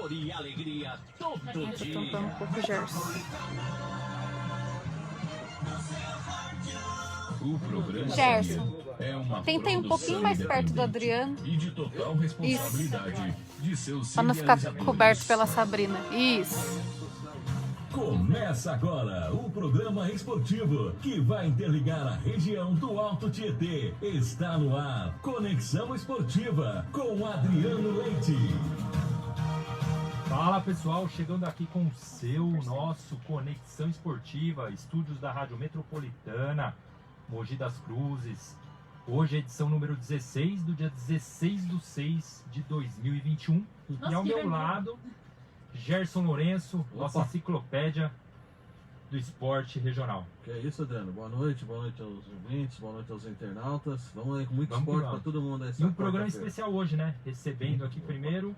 sabor e alegria todo dia. Cantando um pouco, Gerson. O programa Gerson, é uma tenta ir um pouquinho mais perto do Adriano. e de total responsabilidade de seus Pra não ficar idealizadores. coberto pela Sabrina. Isso. Começa agora o programa esportivo que vai interligar a região do Alto Tietê. Está no ar, Conexão Esportiva, com Adriano Leite. Fala pessoal, chegando aqui com o nosso Conexão Esportiva, estúdios da Rádio Metropolitana, Mogi das Cruzes. Hoje é a edição número 16, do dia 16/6 de 2021. Nossa, e ao que meu vergonha. lado, Gerson Lourenço, nossa enciclopédia do esporte regional. Que é isso, Adriano. Boa noite aos ouvintes, boa noite aos internautas. Vamos aí com muito Vamos que esporte vamos. para todo mundo. E um programa especial hoje, né? Recebendo aqui primeiro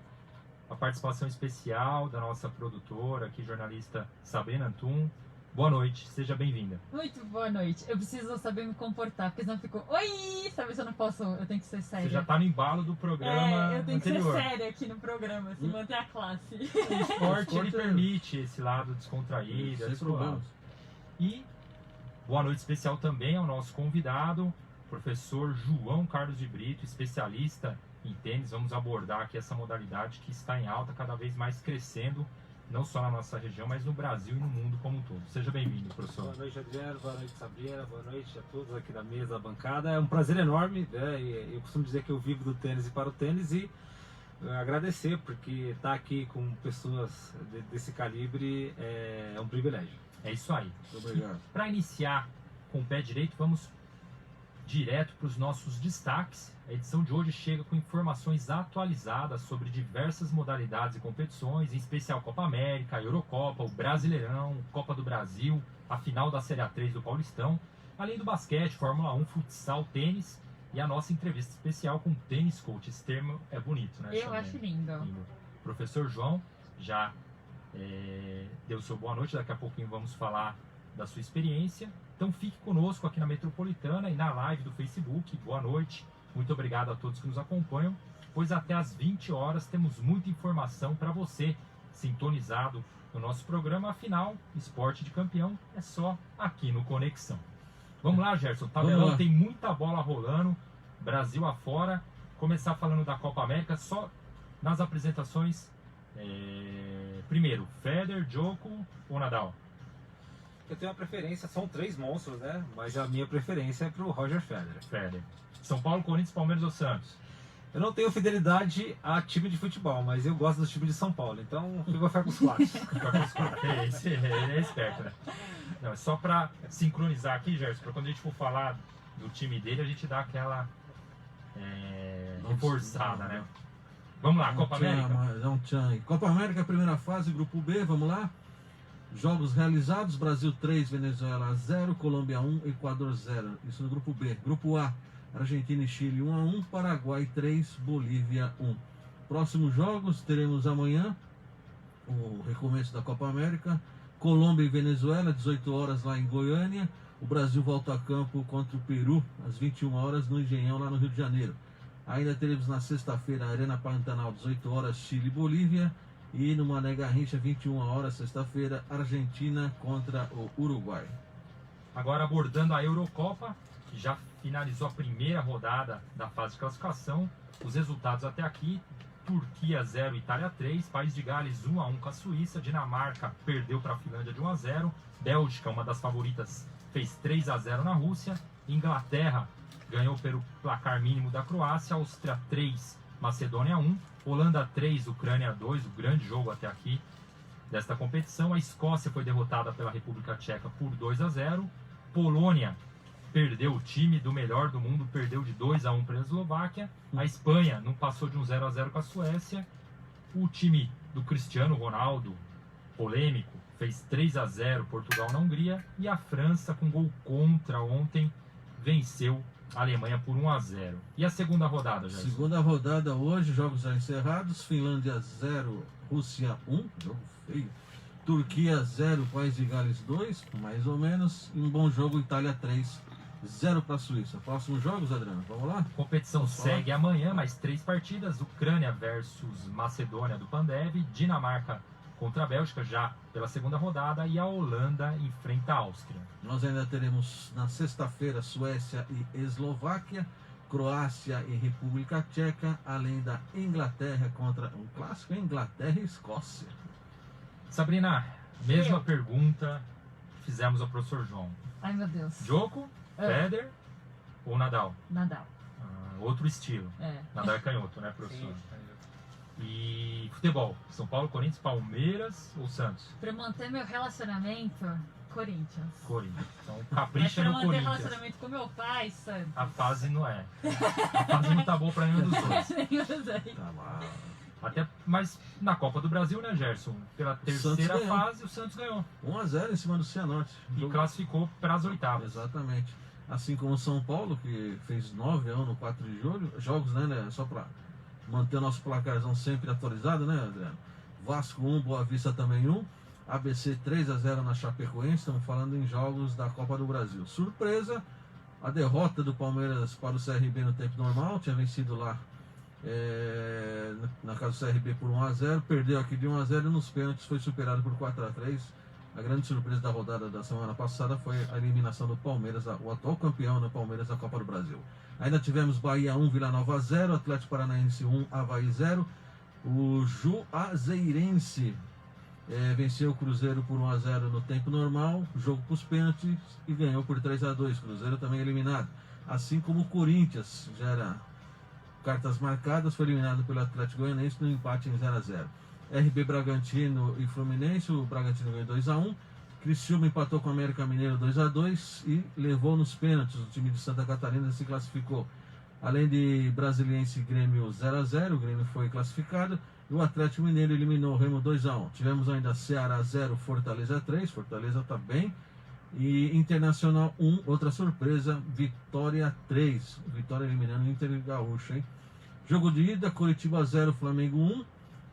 a participação especial da nossa produtora, aqui jornalista Sabrina Antum. Boa noite, seja bem-vinda. Muito boa noite. Eu preciso saber me comportar, porque senão eu fico, oi, sabe se eu não posso, eu tenho que ser séria. Você já tá no embalo do programa eu tenho anterior. que ser séria aqui no programa, assim, manter a classe. O esporte ele é- permite esse lado descontraído, Sem descolado. problemas. E boa noite especial também ao nosso convidado, professor João Carlos de Brito, especialista em tênis. Vamos abordar aqui essa modalidade que está em alta, cada vez mais crescendo, não só na nossa região, mas no Brasil e no mundo como um todo. Seja bem-vindo, professor. Boa noite, Adriano. Boa noite, Sabrina. Boa noite a todos aqui da mesa, da bancada. É um prazer enorme, né? E eu costumo dizer que eu vivo do tênis e para o tênis e agradecer, porque estar aqui com pessoas desse calibre é um privilégio. É isso aí. Muito obrigado. Para iniciar com o pé direito, vamos direto para os nossos destaques. A edição de hoje chega com informações atualizadas sobre diversas modalidades e competições, em especial Copa América, Eurocopa, o Brasileirão, Copa do Brasil, a final da Série A3 do Paulistão, além do basquete, Fórmula 1, futsal, tênis e a nossa entrevista especial com o Tênis Coach. Esse termo é bonito, né? Eu Sabrina? acho lindo. Professor João já deu seu boa noite, daqui a pouquinho vamos falar da sua experiência. Então fique conosco aqui na Metropolitana e na live do Facebook. Boa noite, muito obrigado a todos que nos acompanham, pois até às 20 horas temos muita informação para você, sintonizado no nosso programa. Afinal, esporte de campeão é só aqui no Conexão. Vamos lá, Gerson, tabelão, tem muita bola rolando, Brasil afora. Começar falando da Copa América, só nas apresentações. Primeiro, Federer, Djokovic ou Nadal? Eu tenho uma preferência, são 3 monstros, né? Mas a minha preferência é pro Roger Federer. Federer. São Paulo, Corinthians, Palmeiras ou Santos? Eu não tenho fidelidade a time de futebol, mas eu gosto do time de São Paulo, então eu vou ficar com os 4. Ele é esperto, né? Não, é só para sincronizar aqui, Gerson, para quando a gente for falar do time dele, a gente dá aquela reforçada, né? Vamos lá, Copa América. Copa América, primeira fase, grupo B, vamos lá. Jogos realizados: Brasil 3, Venezuela 0, Colômbia 1, Equador 0. Isso no grupo B. Grupo A, Argentina e Chile 1-1, Paraguai 3, Bolívia 1. Próximos jogos teremos amanhã o recomeço da Copa América. Colômbia e Venezuela, 18 horas lá em Goiânia. O Brasil volta a campo contra o Peru às 21 horas no Engenhão, lá no Rio de Janeiro. Ainda teremos na sexta-feira a Arena Pantanal, 18 horas, Chile e Bolívia. E no Mané Garrincha, 21 horas, sexta-feira, Argentina contra o Uruguai. Agora abordando a Eurocopa, que já finalizou a primeira rodada da fase de classificação. Os resultados até aqui: Turquia 0, Itália 3, País de Gales 1-1 com a Suíça, Dinamarca perdeu para a Finlândia de 1-0, Bélgica, uma das favoritas, fez 3-0 na Rússia, Inglaterra ganhou pelo placar mínimo da Croácia, Áustria 3, Macedônia 1, Holanda 3, Ucrânia 2, o grande jogo até aqui desta competição. A Escócia foi derrotada pela República Tcheca por 2-0, Polônia perdeu, o time do melhor do mundo perdeu de 2-1 para a Eslováquia, a Espanha não passou de um 0-0 com a Suécia, o time do Cristiano Ronaldo, polêmico, fez 3-0 Portugal na Hungria, e a França, com gol contra ontem, venceu a Alemanha por 1-0. E a segunda rodada, Gerson? Segunda rodada hoje, jogos já encerrados. Finlândia 0, Rússia 1, jogo feio. Turquia 0, País de Gales 2, mais ou menos. Um bom jogo, Itália 3, 0 para a Suíça. Próximos jogos, Adriano, vamos lá? A competição Posso falar? segue amanhã, mais 3 partidas. Ucrânia versus Macedônia do Pandev, Dinamarca contra a Bélgica já pela segunda rodada e a Holanda enfrenta a Áustria. Nós ainda teremos na sexta-feira Suécia e Eslováquia, Croácia e República Tcheca, além da Inglaterra contra um clássico, Inglaterra e Escócia. Sabrina, mesma pergunta que fizemos ao professor João. Ai, meu Deus. Djoko, Federer ou Nadal? Nadal. Outro estilo. É. Nadal é canhoto, né, professor? Sim. E futebol, São Paulo, Corinthians, Palmeiras ou Santos? Pra manter meu relacionamento, Corinthians. Corinthians. Então Mas capricha pra no manter Corinthians. relacionamento com meu pai, Santos. A fase não é. A fase não tá boa pra nenhum dos dois. Nem usei. Tá lá. Até, mas na Copa do Brasil, né, Gerson? Pela terceira Santos ganhou. fase, o Santos ganhou. 1-0 em cima do Cianorte. E classificou para as oitavas. Exatamente. Assim como o São Paulo, que fez 9 no 4 de julho, jogos, né, só para manter o nosso placarzão sempre atualizado, né, Adriano? Vasco 1, Boa Vista também 1, ABC 3-0 na Chapecoense, estamos falando em jogos da Copa do Brasil. Surpresa, a derrota do Palmeiras para o CRB no tempo normal, tinha vencido lá na casa do CRB por 1-0, perdeu aqui de 1-0 e nos pênaltis foi superado por 4-3. A grande surpresa da rodada da semana passada foi a eliminação do Palmeiras, o atual campeão do Palmeiras da Copa do Brasil. Ainda tivemos Bahia 1, Vila Nova 0, Atlético Paranaense 1, Avaí 0. O Juazeirense venceu o Cruzeiro por 1-0 no tempo normal, jogo para os pênaltis e ganhou por 3-2. Cruzeiro também eliminado. Assim como o Corinthians, já era cartas marcadas, foi eliminado pelo Atlético Goianiense no empate em 0-0. RB Bragantino e Fluminense, o Bragantino ganhou 2-1. Criciúma empatou com o América Mineiro 2-2 e levou nos pênaltis. O time de Santa Catarina se classificou. Além de Brasiliense e Grêmio 0-0, o Grêmio foi classificado. E o Atlético Mineiro eliminou o Remo 2-1. Tivemos ainda Ceará 0, Fortaleza 3. Fortaleza está bem. E Internacional 1, outra surpresa, Vitória 3. Vitória eliminando o Inter Gaúcho, hein? Jogo de ida, Curitiba 0, Flamengo 1.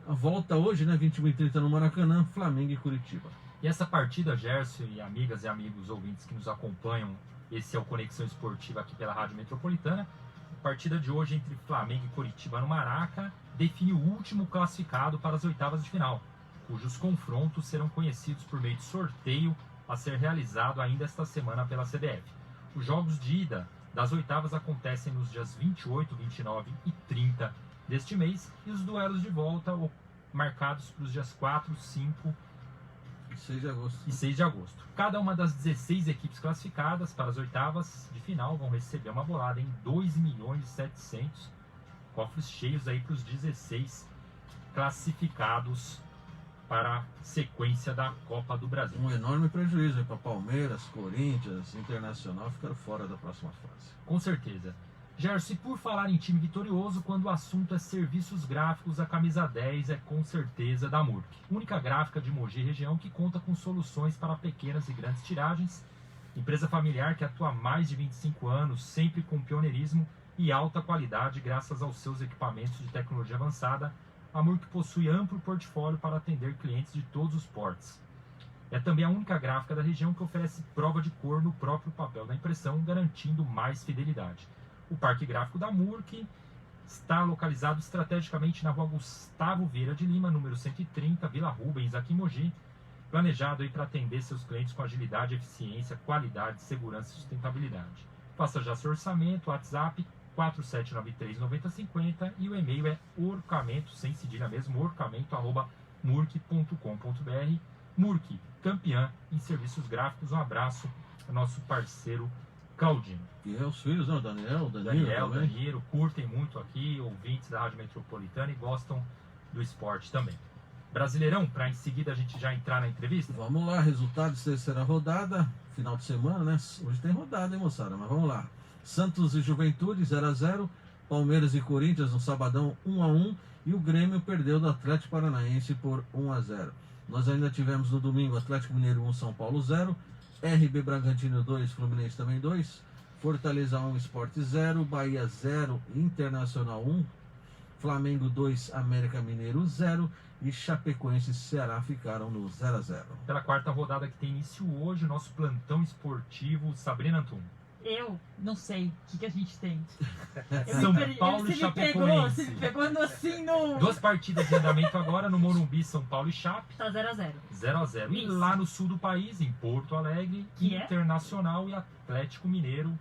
A volta hoje, né, 21h30 no Maracanã, Flamengo e Curitiba. E essa partida, Gerson e amigas e amigos ouvintes que nos acompanham, esse é o Conexão Esportiva aqui pela Rádio Metropolitana. A partida de hoje entre Flamengo e Curitiba no Maraca define o último classificado para as oitavas de final, cujos confrontos serão conhecidos por meio de sorteio a ser realizado ainda esta semana pela CBF. Os jogos de ida das oitavas acontecem nos dias 28, 29 e 30 deste mês e os duelos de volta marcados para os dias 4, 5 e 6 de agosto. E 6 de agosto. Cada uma das 16 equipes classificadas para as oitavas de final vão receber uma bolada em 2.700.000, cofres cheios aí para os 16 classificados para a sequência da Copa do Brasil. Um enorme prejuízo para Palmeiras, Corinthians, Internacional ficaram fora da próxima fase. Com certeza. Gerson, e por falar em time vitorioso, quando o assunto é serviços gráficos, a camisa 10 é com certeza da Murk. Única gráfica de Mogi região que conta com soluções para pequenas e grandes tiragens. Empresa familiar que atua há mais de 25 anos, sempre com pioneirismo e alta qualidade graças aos seus equipamentos de tecnologia avançada. A Murk possui amplo portfólio para atender clientes de todos os portes. É também a única gráfica da região que oferece prova de cor no próprio papel da impressão, garantindo mais fidelidade. O Parque Gráfico da Murk está localizado estrategicamente na rua Gustavo Vieira de Lima, número 130, Vila Rubens, aqui em Mogi. Planejado para atender seus clientes com agilidade, eficiência, qualidade, segurança e sustentabilidade. Faça já seu orçamento, WhatsApp 4793-9050 e o e-mail é orçamento, sem cedilha mesmo, orçamento@murk.com.br. Murk, campeã em serviços gráficos. Um abraço ao nosso parceiro Claudino. E é os filhos, não? Daniel, também. Danilo, curtem muito aqui, ouvintes da Rádio Metropolitana e gostam do esporte também. Brasileirão, para em seguida a gente já entrar na entrevista? Vamos lá, resultados da terceira rodada, final de semana, né? Hoje tem rodada, hein, moçada? Mas vamos lá. Santos e Juventude, 0-0. Palmeiras e Corinthians no sabadão, 1-1. E o Grêmio perdeu do Atlético Paranaense por 1-0. Nós ainda tivemos no domingo Atlético Mineiro 1, São Paulo 0. RB Bragantino 2, Fluminense também 2. Fortaleza 1, Sport 0. Bahia 0, Internacional 1. Flamengo 2, América Mineiro 0. E Chapecoense e Ceará ficaram no 0-0. Pela quarta rodada que tem início hoje, o nosso plantão esportivo, Sabrina Antum. Eu não sei o que a gente tem. São Paulo e Você Chapecoense. me pegou assim no... 2 partidas em andamento agora no Morumbi, São Paulo e Chape. Tá 0x0. 0x0. E Isso. lá no sul do país, em Porto Alegre, Que é? Internacional e Atlético Mineiro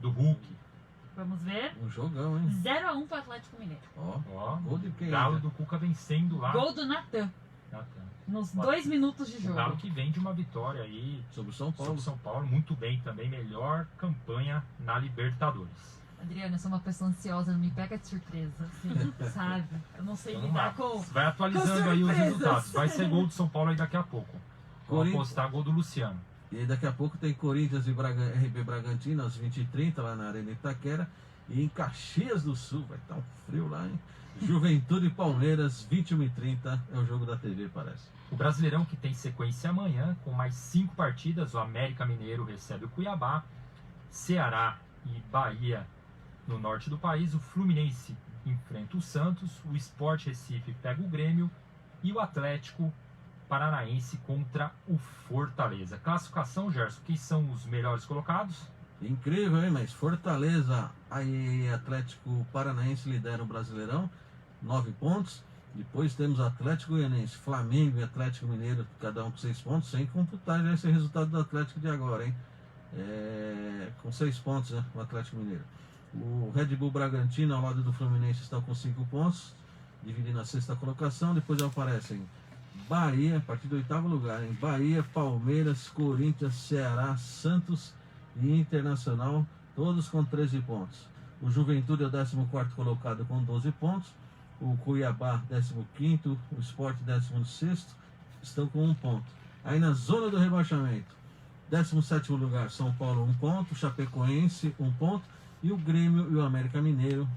do Hulk. Vamos ver. Um jogão, hein? 0x1 pro Atlético Mineiro. Ó, Ó, gol de quem? Galo ainda? do Cuca vencendo lá. Gol do Natan. Nos Ó, 2 minutos de O jogo. Galo que vem de uma vitória aí Sobre o São Paulo. sobre o São Paulo, muito bem também, melhor campanha na Libertadores. Adriana, eu sou uma pessoa ansiosa, não me pega de surpresa, assim, sabe? Eu não sei Vamos lidar lá. com... Vai atualizando aí os surpresas. resultados. Vai ser gol do São Paulo aí daqui a pouco. Vou Corinthians. apostar gol do Luciano. E aí daqui a pouco tem Corinthians e RB Bragantino às 20h30 lá na Arena Itaquera. E em Caxias do Sul, vai estar um frio lá, hein? Juventude e Palmeiras, 21h30, é o jogo da TV, parece. O Brasileirão que tem sequência amanhã, com mais 5 partidas, o América Mineiro recebe o Cuiabá, Ceará e Bahia no norte do país, o Fluminense enfrenta o Santos, o Sport Recife pega o Grêmio e o Atlético Paranaense contra o Fortaleza. Classificação, Gerson, quem são os melhores colocados? Incrível, hein? Mas Fortaleza e Atlético Paranaense lideram o Brasileirão, 9 pontos. Depois temos Atlético Goianiense, Flamengo e Atlético Mineiro, cada um com 6 pontos, sem computar já esse resultado do Atlético de agora, hein? Com 6 pontos, né? O Atlético Mineiro. O Red Bull Bragantino, ao lado do Fluminense, estão com 5 pontos, dividindo a 6ª colocação. Depois aparecem Bahia, a partir do 8º lugar, hein? Bahia, Palmeiras, Corinthians, Ceará, Santos e Internacional, todos com 13 pontos. O Juventude é o 14º colocado com 12 pontos. O Cuiabá, 15º, o Sport, 16º, estão com 1 ponto. Aí na zona do rebaixamento, 17º lugar, São Paulo, 1 ponto, Chapecoense, 1 ponto, e o Grêmio e o América Mineiro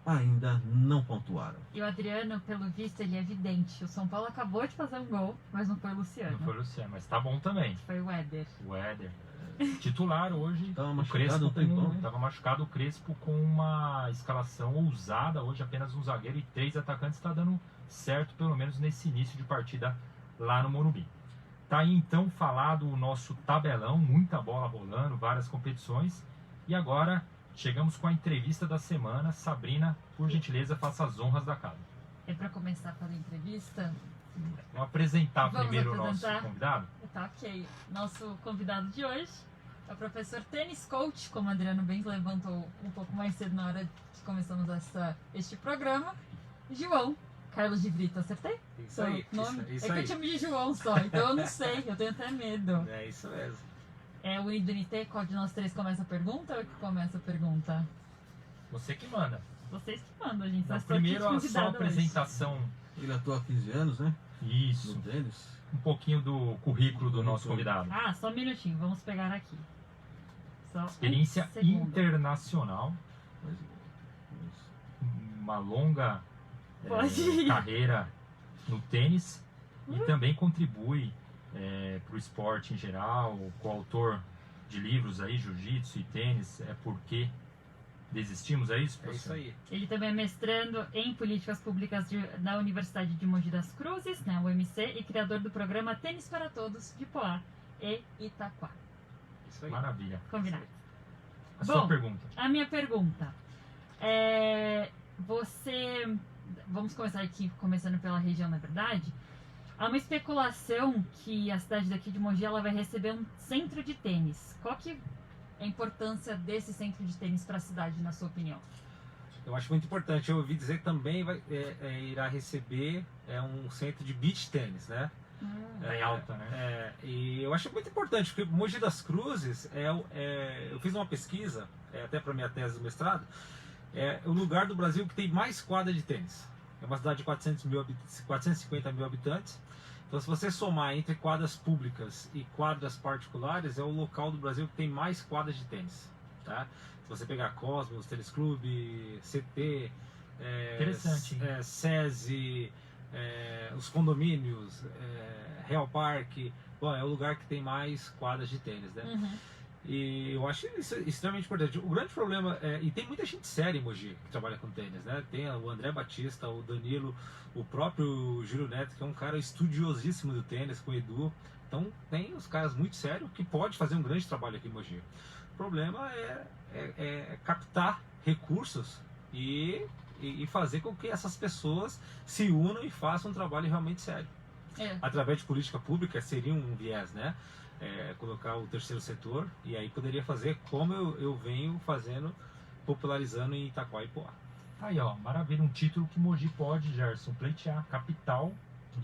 ainda não pontuaram. E o Adriano, pelo visto, ele é evidente. O São Paulo acabou de fazer um gol, mas não foi o Luciano. Não foi o Luciano, mas tá bom também. Foi o Éder. O Éder. Titular hoje, Tava o machucado Crespo um tempão, né? estava machucado, o Crespo com uma escalação ousada, hoje apenas um zagueiro e 3 atacantes, está dando certo, pelo menos nesse início de partida lá no Morumbi. Tá aí então falado o nosso tabelão, muita bola rolando, várias competições, e agora chegamos com a entrevista da semana. Sabrina, por gentileza, faça as honras da casa. É pra começar pela entrevista? Vamos apresentar Vamos primeiro apresentar? o nosso convidado? Tá ok. Nosso convidado de hoje é o professor Tênis Coach, como o Adriano bem levantou um pouco mais cedo na hora que começamos este programa. João Carlos de Brito, acertei? Isso aí, Seu nome? isso é que aí. eu te chamo de João só, então eu não sei, eu tenho até medo. É isso mesmo. É o IDNT, qual de nós três começa a pergunta ou eu que começa a pergunta? Você que manda. Vocês que mandam, gente. Então, Nós estamos primeiro aqui a sua convidada hoje. apresentação. Ele atua há 15 anos, né? Isso. No tênis. Um pouquinho do currículo do nosso convidado. Ah, só um minutinho, vamos pegar aqui. Só Experiência um segundo. internacional, uma longa Pode ir. carreira no tênis e também contribui para o esporte em geral, coautor de livros aí, jiu-jitsu e tênis, Por que desistimos, é isso? É isso aí. Ele também é mestrando em políticas públicas da Universidade de Mogi das Cruzes, né, UMC, e criador do programa Tênis para Todos de Poá e Itaquá. Isso aí. Maravilha. Combinado. A sua Bom, pergunta. A minha pergunta é: vamos começar aqui, começando pela região, na verdade. Há uma especulação que a cidade daqui de Mogi ela vai receber um centro de tênis. Qual que é a importância desse centro de tênis para a cidade, na sua opinião? Eu acho muito importante. Eu ouvi dizer que também irá receber um centro de beach tênis, né? Tá em alta, né? E eu acho muito importante, porque Mogi das Cruzes, eu fiz uma pesquisa, até para minha tese do mestrado, é o lugar do Brasil que tem mais quadra de tênis. É uma cidade de 450 mil habitantes. Então, se você somar entre quadras públicas e quadras particulares, é o local do Brasil que tem mais quadras de tênis. Tá? Se você pegar Cosmos, Tênis Clube, CT, Interessante, hein? SESI, os condomínios, Real Parque, bom, é o lugar que tem mais quadras de tênis, né? Uhum. E eu acho isso extremamente importante. O grande problema e tem muita gente séria em Mogi que trabalha com tênis, né? Tem o André Batista, o Danilo, o próprio Júlio Neto, que é um cara estudiosíssimo do tênis, com o Edu. Então tem os caras muito sérios que podem fazer um grande trabalho aqui em Mogi. O problema é captar recursos e fazer com que essas pessoas se unam e façam um trabalho realmente sério. Através de política pública seria um viés, né? Colocar o terceiro setor, e aí poderia fazer como eu venho fazendo, popularizando em Itaquá e Poá. Aí, ó, maravilha, um título que Mogi pode, Gerson, pleitear, capital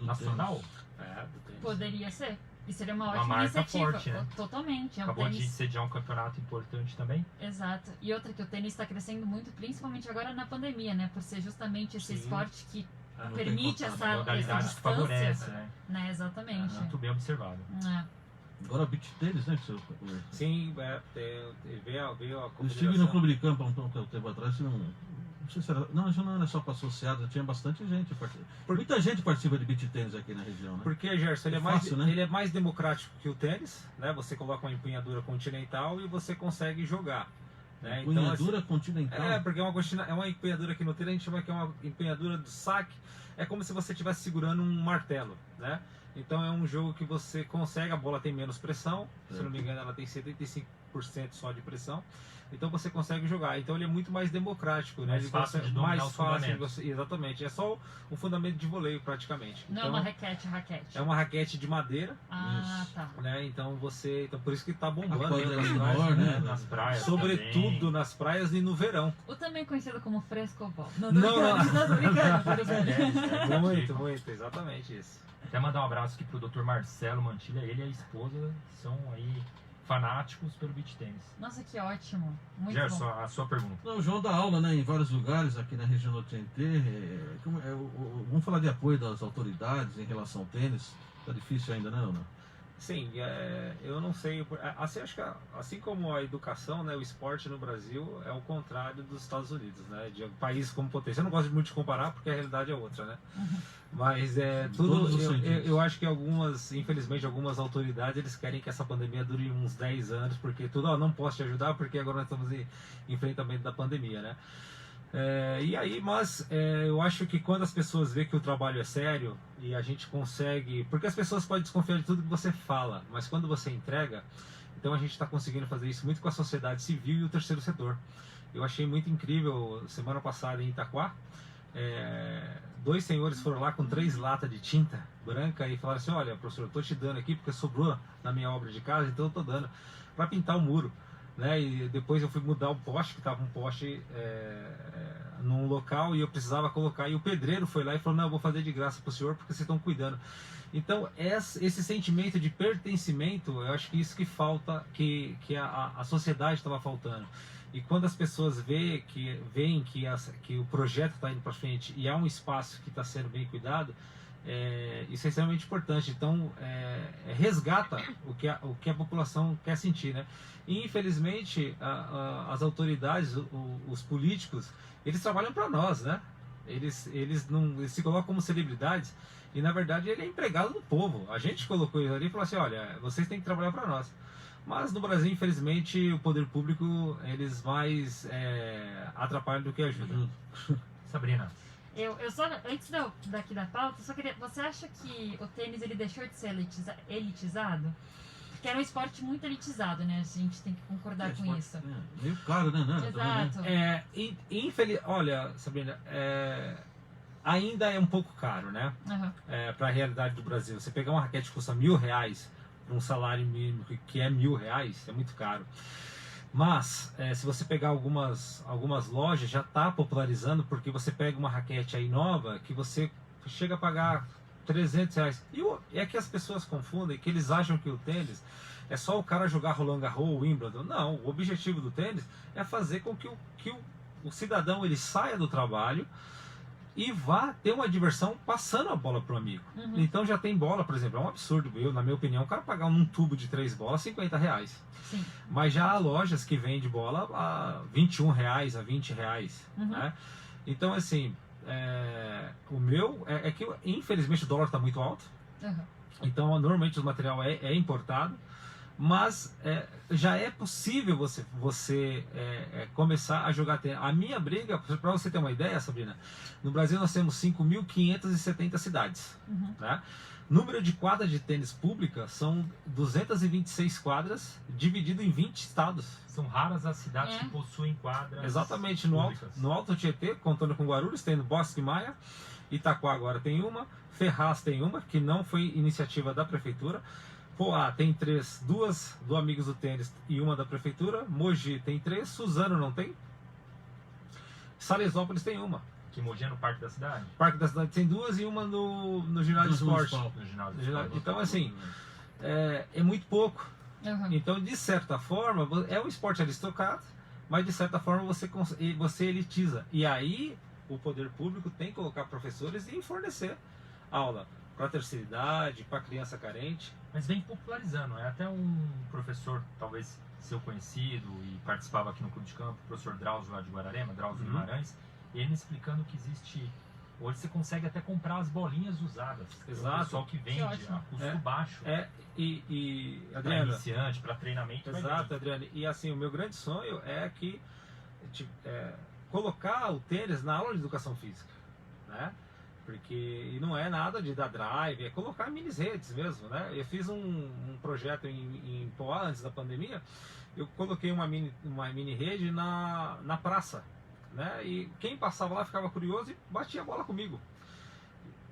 nacional. Do tênis. Poderia ser. E seria uma Uma ótima marca iniciativa. forte, né? Totalmente. Acabou de sediar um campeonato importante também. Exato. E outra que o tênis está crescendo muito, principalmente agora na pandemia, né? Por ser justamente esse Sim. esporte que Não tem permite contato. essa Modalidade que favorece, distância. né? Né? Exatamente. Muito bem observado. Agora beach tênis, né? Sim, veio a Eu confederação. estive no Clube de Campo há um tempo atrás, não sei se era. Não, já não era só para associados, tinha bastante gente. Muita gente participa de beach tênis aqui na região, né? Porque, Gerson, ele é, fácil, né? ele é mais democrático que o tênis, né? Você coloca uma empunhadura continental e você consegue jogar. Né? Empunhadura continental. Porque é uma empunhadura aqui no tênis, a gente chama que é uma empunhadura do saque. É como se você estivesse segurando um martelo, né? Então é um jogo que você consegue, a bola tem menos pressão, se não me engano ela tem 75% só de pressão, então você consegue jogar. Então ele é muito mais democrático, né? Mais fácil de dominar os fundamentos. Exatamente, é só um fundamento de voleio praticamente. Não então, é uma raquete. é uma raquete de madeira, Tá. né? Então por isso que tá A bombando, quadra né, é nas menor, praias, né? Nas praias sobretudo também. nas praias e no verão. O também conhecido como frescobol. Não. Tô brincando, tô brincando. Muito, exatamente isso. Até mandar um abraço aqui pro Dr. Marcelo Mantilha, ele e a esposa são aí fanáticos pelo beach tênis. Nossa, que ótimo. Muito Gerson, bom. a sua pergunta. Não, o João dá aula, né, em vários lugares aqui na região do TNT. Vamos falar de apoio das autoridades em relação ao tênis. Tá difícil ainda, não? Sim, eu não sei. Assim, acho que assim como a educação, né, o esporte no Brasil é o contrário dos Estados Unidos, né, de países como potência. Eu não gosto muito de comparar porque a realidade é outra, né? Mas Todos os sentidos. eu acho que infelizmente, algumas autoridades eles querem que essa pandemia dure uns 10 anos, porque não posso te ajudar porque agora nós estamos em enfrentamento da pandemia, né? Mas eu acho que quando as pessoas veem que o trabalho é sério e a gente consegue... Porque as pessoas podem desconfiar de tudo que você fala, mas quando você entrega, então a gente está conseguindo fazer isso muito com a sociedade civil e o terceiro setor. Eu achei muito incrível, semana passada em Itaquá, 2 senhores foram lá com 3 latas de tinta branca e falaram assim: olha, professor, eu estou te dando aqui porque sobrou na minha obra de casa, então eu estou dando para pintar o muro. Né? E depois eu fui mudar o poste, que estava um poste num local e eu precisava colocar, e o pedreiro foi lá e falou: não, eu vou fazer de graça para o senhor porque vocês estão cuidando. Então esse sentimento de pertencimento, eu acho que isso que falta, que a sociedade estava faltando. E quando as pessoas veem que o projeto está indo para frente e há um espaço que está sendo bem cuidado, isso é extremamente importante. Então resgata o que a população quer sentir, né? E infelizmente as autoridades, os políticos, eles trabalham para nós, né? Eles se colocam como celebridades e na verdade ele é empregado do povo. A gente colocou ele ali e falou assim: olha, vocês têm que trabalhar para nós. Mas no Brasil, infelizmente, o poder público eles mais atrapalham do que ajudam. Sabrina. Eu só, antes daqui da pauta, só queria... Você acha que o tênis ele deixou de ser elitizado? Porque era um esporte muito elitizado, né? A gente tem que concordar com esporte, isso. Meio caro, né? Exato. Olha, Sabrina, ainda é um pouco caro, né? Uhum. Para a realidade do Brasil. Você pegar uma raquete que custa R$1.000 para um salário mínimo que é R$1.000, é muito caro. Mas, se você pegar algumas lojas, já está popularizando, porque você pega uma raquete aí nova que você chega a pagar R$300. E é que as pessoas confundem, que eles acham que o tênis é só o cara jogar Roland Garros ou Wimbledon. Não, o objetivo do tênis é fazer com que o cidadão ele saia do trabalho e vá ter uma diversão passando a bola pro amigo. Uhum. Então já tem bola, por exemplo, é um absurdo, na minha opinião, o cara pagar num tubo de 3 bolas R$50. Sim. Mas já há lojas que vendem bola a R$21, a R$20. Uhum. Né? Então, assim, o meu é que, infelizmente, o dólar está muito alto. Uhum. Então, normalmente o material é importado. Mas já é possível você começar a jogar tênis. A minha briga, para você ter uma ideia, Sabrina, no Brasil nós temos 5.570 cidades. Uhum. Né? Número de quadras de tênis pública são 226 quadras, dividido em 20 estados. São raras as cidades É. que possuem quadras Exatamente, públicas. no Alto Tietê, contando com Guarulhos, tem no Bosque Maia, Itaquá agora tem uma, Ferraz tem uma, que não foi iniciativa da prefeitura, Poá tem 3, 2 do Amigos do Tênis e uma da prefeitura, Mogi tem 3, Suzano não tem, Salesópolis tem uma, Que Mogi é no Parque da Cidade. Parque da Cidade tem 2 e uma no Ginásio de Esporte. No ginásio de esporte. Então, assim, é muito pouco. Uhum. Então, de certa forma, é um esporte aristocrata, mas de certa forma você elitiza. E aí, o poder público tem que colocar professores e fornecer aula para terceira idade, para criança carente. Mas vem popularizando. É até um professor, talvez seu conhecido, e participava aqui no Clube de Campo, o professor Drauzio lá de Guararema, Drauzio Uhum. Guimarães, e ele me explicando que existe... Hoje você consegue até comprar as bolinhas usadas. Exato. O pessoal que vende ótimo. a custo baixo. E Para Adriana, iniciante, para treinamento. vai exato, bem. Adriane. E assim, o meu grande sonho é que colocar o tênis na aula de educação física, né? Porque não é nada de dar drive, é colocar minis redes mesmo, né? Eu fiz um projeto em Poá antes da pandemia, eu coloquei uma mini rede na praça, né? E quem passava lá ficava curioso e batia a bola comigo.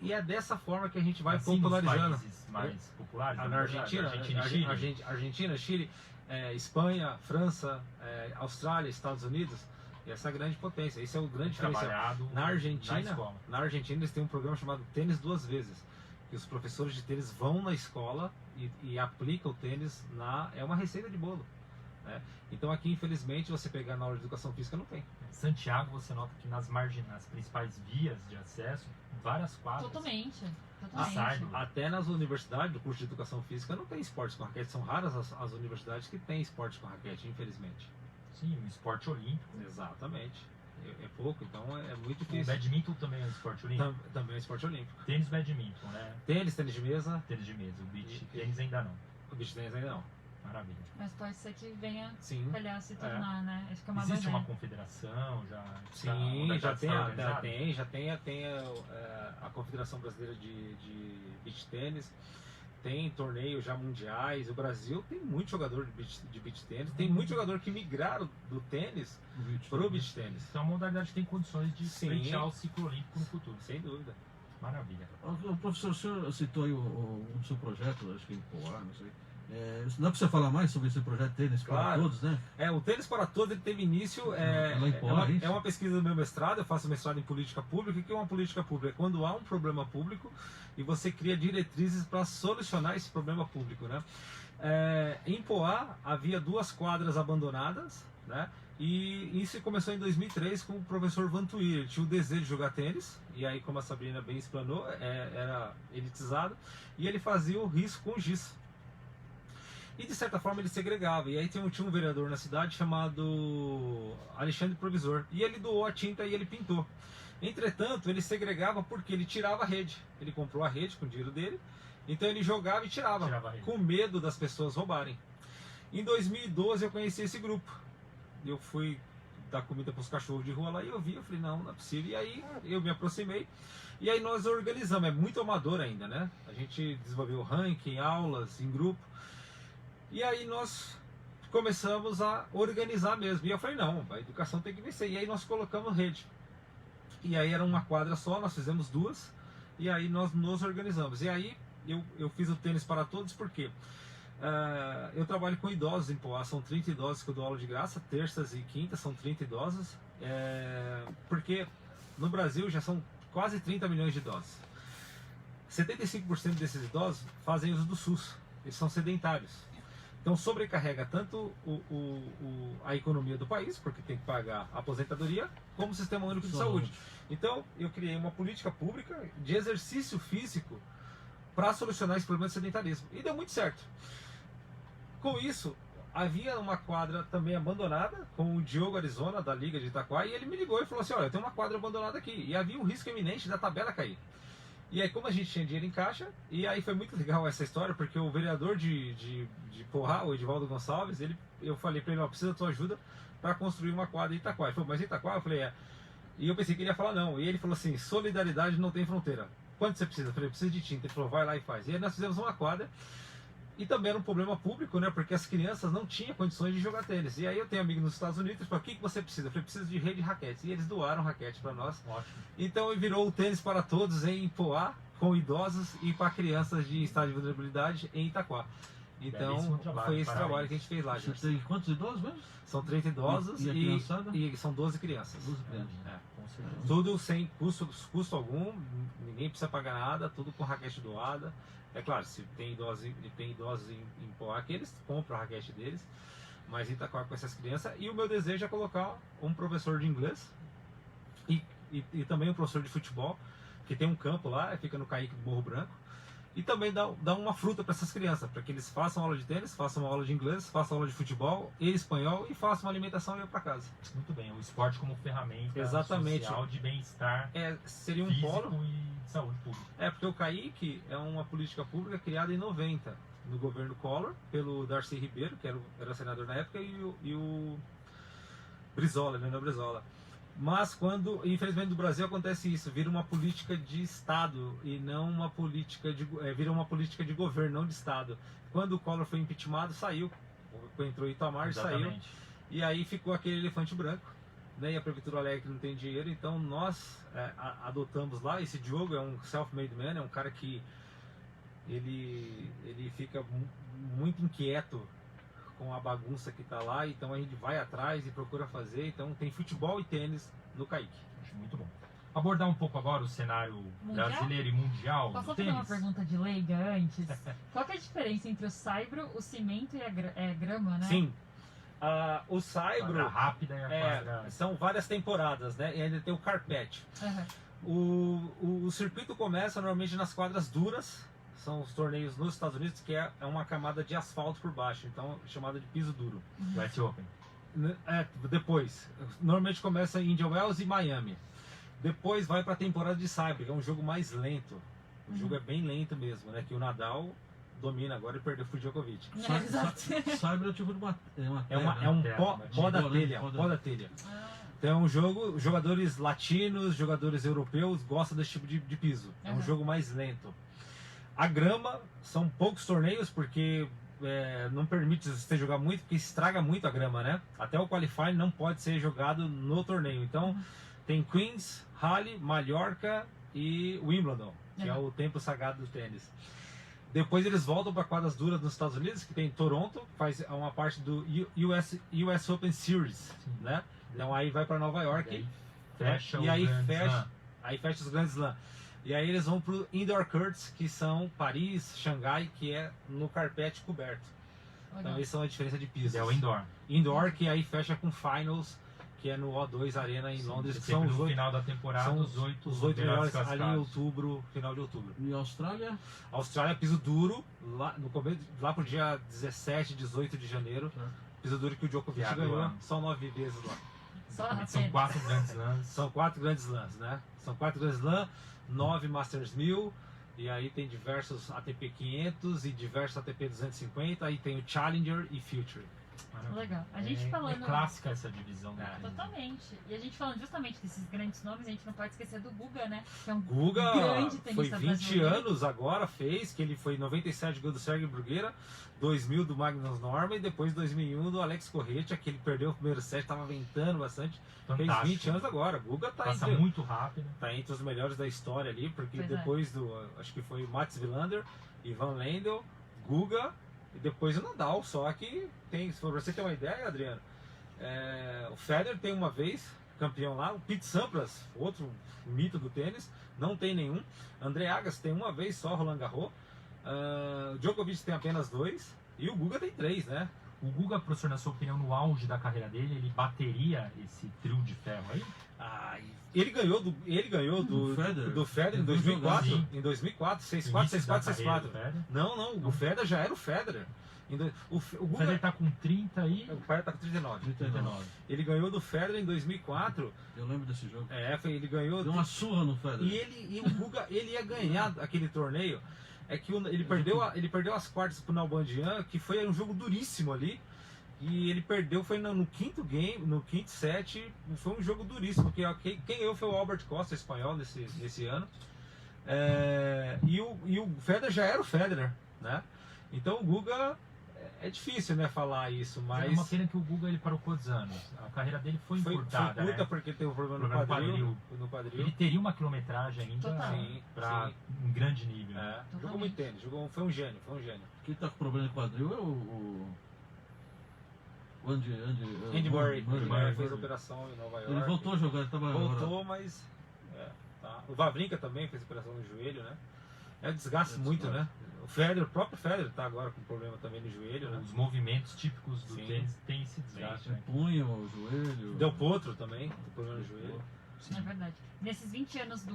E é dessa forma que a gente vai Assim, nos popularizando. países mais populares. Na verdade, Argentina, Argentina e Chile. Argentina, Chile, Espanha, França, Austrália, Estados Unidos. E essa é a grande potência. Esse é o grande diferencial. Trabalhado Na na Argentina, escola. eles têm um programa chamado Tênis Duas Vezes. Que os professores de tênis vão na escola e aplicam o tênis é uma receita de bolo, né? Então aqui, infelizmente, você pegar na aula de educação física não tem. Santiago, você nota que nas principais vias de acesso, várias quadras. Totalmente. Sai. Até nas universidades, do curso de educação física, não tem esportes com raquete. São raras as universidades que têm esportes com raquete, infelizmente. Sim, o esporte olímpico. Exatamente. É pouco, então é muito O difícil. badminton também é um esporte olímpico. Também é esporte olímpico. Tênis, badminton, né? Tênis de mesa, Tênis de mesa. O beach tênis ainda não. o beach tênis ainda não. Maravilha. Mas pode ser que venha Sim. calhar se tornar, né? Acho que é uma Existe boa uma ideia. confederação já? Sim, já tem, organizada? tem a Confederação Brasileira de Beach Tênis, tem torneios já mundiais. O Brasil tem muito jogador de beach tênis, tem muito jogador que migraram do tênis pro beach tênis, Então é uma modalidade que tem condições de Sim. pleitear o ciclo olímpico no futuro. sem dúvida. Maravilha. O professor, o senhor citou aí o seu projeto, acho que em Poá, não sei. Dá para você falar mais sobre esse projeto Tênis para Claro. Todos, né? O Tênis para Todos ele teve início, Lá em Poá, isso? é uma pesquisa do meu mestrado. Eu faço mestrado em política pública. O que é uma política pública? É quando há um problema público e você cria diretrizes para solucionar esse problema público, né? Em Poá havia 2 quadras abandonadas, né? E isso começou em 2003 com o professor Vantuir. Ele tinha o desejo de jogar tênis, e aí, como a Sabrina bem explanou, era elitizado, e ele fazia o risco com giz. E de certa forma ele segregava. E aí tinha um vereador na cidade chamado Alexandre Provisor. E ele doou a tinta e ele pintou. Entretanto, ele segregava porque ele tirava a rede. Ele comprou a rede com o dinheiro dele. Então ele jogava e tirava Tirava a rede. com medo das pessoas roubarem. Em 2012 eu conheci esse grupo. Eu fui dar comida para os cachorros de rua lá e eu vi. Eu falei, não é possível. E aí eu me aproximei. E aí nós organizamos. É muito amador ainda, né? A gente desenvolveu ranking, aulas em grupo. E aí nós começamos a organizar mesmo. E eu falei, não, a educação tem que vencer. E aí nós colocamos rede. E aí era uma quadra só, nós fizemos 2. E aí nós nos organizamos. E aí eu fiz o Tênis para Todos porque eu trabalho com idosos em Poá. São 30 idosos que eu dou aula de graça. Terças e quintas são 30 idosos. Porque no Brasil já são quase 30 milhões de idosos. 75% desses idosos fazem uso do SUS. Eles são sedentários. Então sobrecarrega tanto a economia do país, porque tem que pagar a aposentadoria, como o Sistema Único de Saúde. Então eu criei uma política pública de exercício físico para solucionar esse problema de sedentarismo. E deu muito certo. Com isso, havia uma quadra também abandonada, com o Diogo Arizona, da Liga de Itaquá, e ele me ligou e falou assim, olha, tem uma quadra abandonada aqui. E havia um risco iminente da tabela cair. E aí, como a gente tinha dinheiro em caixa, e aí foi muito legal essa história, porque o vereador de Poá, o Edivaldo Gonçalves, eu falei para ele, ó, precisa da tua ajuda para construir uma quadra em Itaquá. Ele falou, mas em Itaquá? Eu falei, E eu pensei que ele ia falar não. E ele falou assim, solidariedade não tem fronteira. quanto você precisa? Eu falei, preciso de tinta. Ele falou, vai lá e faz. E aí nós fizemos uma quadra. E também era um problema público, né? Porque as crianças não tinham condições de jogar tênis. E aí eu tenho amigo nos Estados Unidos, ele falou, o que você precisa? Eu falei, preciso de rede de raquetes. E eles doaram raquete para nós. Ótimo. Então virou o tênis para todos em Poá, com idosos, e para crianças de estado de vulnerabilidade em Itaquá. Então Belíssimo trabalho, foi esse parabéns. trabalho que a gente fez lá, Você gente. tem quantos idosos mesmo? São 30 idosos E a criançada? e são 12 crianças. 12 crianças. É. Com certeza. Tudo sem custo algum, ninguém precisa pagar nada, tudo com raquete doada. É claro, se tem idosos em Poá, que eles compram a raquete deles, mas em Itaquá com essas crianças. E o meu desejo é colocar um professor de inglês e também um professor de futebol, que tem um campo lá, fica no Caique do Morro Branco. E também dar uma fruta para essas crianças, para que eles façam aula de tênis, façam aula de inglês, façam aula de futebol e espanhol e façam uma alimentação e ir para casa. Muito bem, o esporte como ferramenta Exatamente. social de bem-estar Seria um físico polo. e de saúde pública. Porque o CAIC é uma política pública criada em 90, no governo Collor, pelo Darcy Ribeiro, que era senador na época, e o Brizola, Leonel Brizola. Mas quando, infelizmente no Brasil acontece isso, vira uma política de Estado e não uma política vira uma política de governo, não de Estado. Quando o Collor foi impeachmentado, saiu, entrou Itamar e saiu, Exatamente. e aí ficou aquele elefante branco, né? E a prefeitura alega que não tem dinheiro, então nós adotamos lá. Esse Diogo é um self-made man, é um cara que ele fica muito inquieto com a bagunça que está lá, então a gente vai atrás e procura fazer. Então tem futebol e tênis no CAIC. Acho muito bom. Abordar um pouco agora o cenário Mundial? brasileiro e mundial Posso do fazer uma tênis. pergunta de leiga antes? Qual que é a diferença entre o saibro, o cimento e a grama, né? Sim. O Saibro Quadra rápida e a quadra... são várias temporadas, né? E ainda tem o carpete. Uhum. O circuito começa normalmente nas quadras duras, são os torneios nos Estados Unidos, que é uma camada de asfalto por baixo, então chamada de piso duro. US Open. Depois, normalmente começa em Indian Wells e Miami. Depois vai para a temporada de Saibro, que é um jogo mais lento. O jogo é bem lento mesmo, né? Que o Nadal domina agora e perdeu pro Djokovic. Exato. Cyber é o tipo de uma É um terra, pó da né? telha, Pó da- pó da telha. Ah, Então é um jogo, jogadores latinos, jogadores europeus gostam desse tipo de piso. É um Uhum. jogo mais lento. A grama, são poucos torneios, porque não permite você jogar muito, porque estraga muito a grama, né? Até o qualifying não pode ser jogado no torneio. Então tem Queens, Halle, Mallorca e Wimbledon, que é o templo sagrado do tênis. Depois eles voltam para quadras duras nos Estados Unidos, que tem Toronto, faz uma parte do US Open Series, né? Então aí vai para Nova York, E aí fecha e o aí Grand fecha, Slam. aí fecha os Grand Slam. E aí eles vão pro Indoor Courts, que são Paris, Xangai, que é no carpete coberto. Então legal. eles são a diferença de pisos. É o indoor. Indoor, que aí fecha com Finals, que é no O2 Arena em Londres, que são Sempre os no 8 final da temporada, são os oito melhores ali em classificados. outubro, final de outubro. E a Austrália? Austrália, piso duro, lá, no começo, lá pro dia 17, 18 de janeiro. Piso duro que o Djokovic Viado, ganhou, ano. só 9 vezes lá. Só São apenas. 4 grandes slams. São 4 grandes slams, né? São 4 grandes slams, 9 Masters 1000, e aí tem diversos ATP 500 e diversos ATP 250, aí tem o Challenger e Future. Legal. A gente falando. É clássica essa divisão. É. do tênis. Totalmente. E a gente falando justamente desses grandes nomes, a gente não pode esquecer do Guga, né? Que é um Guga grande tenista foi 20 brasileiro. anos agora, que ele foi 97 gol do Sérgio Bruguera, 2000 do Magnus Norman e depois 2001 do Alex Correia, que ele perdeu o primeiro set, tava ventando bastante. Fez Fantástico. 20 anos agora. Guga tá Passa entre, muito rápido. tá entre os melhores da história ali, porque Pois é. depois acho que foi o Mats Wilander, Ivan Lendl, Guga e depois o Nadal. Só que tem, se for pra você ter uma ideia, Adriano, o Federer tem uma vez campeão lá, o Pete Sampras, outro mito do tênis, não tem nenhum. André Agassi tem uma vez só, Roland Garros. O Djokovic tem apenas 2 e o Guga tem 3, né? O Guga, professor, na sua opinião, no auge da carreira dele, ele bateria esse trio de ferro aí? Ele ganhou do Do Federer em Ele foi 2004, jogar, em 2004, 6-4, Início da 6-4, carreira do 6-4. Federer. Não, o Federer já era o Federer. O O Guga, Federer tá com 30 aí. o Federer tá com 39. 39. Ele ganhou do Federer em 2004. Eu lembro desse jogo. Ele ganhou. Deu uma surra no Federer. E o Guga, ele ia ganhar aquele torneio. É que ele perdeu as quartas pro Nalbandian, que foi um jogo duríssimo ali. E ele perdeu, foi no quinto game, no quinto set. Foi um jogo duríssimo, porque quem ganhou foi o Albert Costa, espanhol, nesse ano. E o Federer já era o Federer, né? Então o Guga é difícil, né, falar isso, mas... É uma pena que o Guga ele parou quantos anos? A carreira dele foi encurtada, foi curta, né? porque teve um problema no quadril. Ele teria uma quilometragem ainda Total. para um grande nível. Jogou muito tênis, foi um gênio. Quem tá com problema de quadril é o Andy Murray fez a operação em Nova York. Ele voltou a jogar, ele tava... Voltou, mas... tá. O Wawrinka também fez operação no joelho, né? Desgasta muito, né? O próprio Federer tá agora com problema também no joelho, né? Os movimentos típicos do Sim. tênis têm esse desgaste, né? Punho, o joelho... Del Potro também, tem problema no joelho. É verdade. Nesses 20 anos que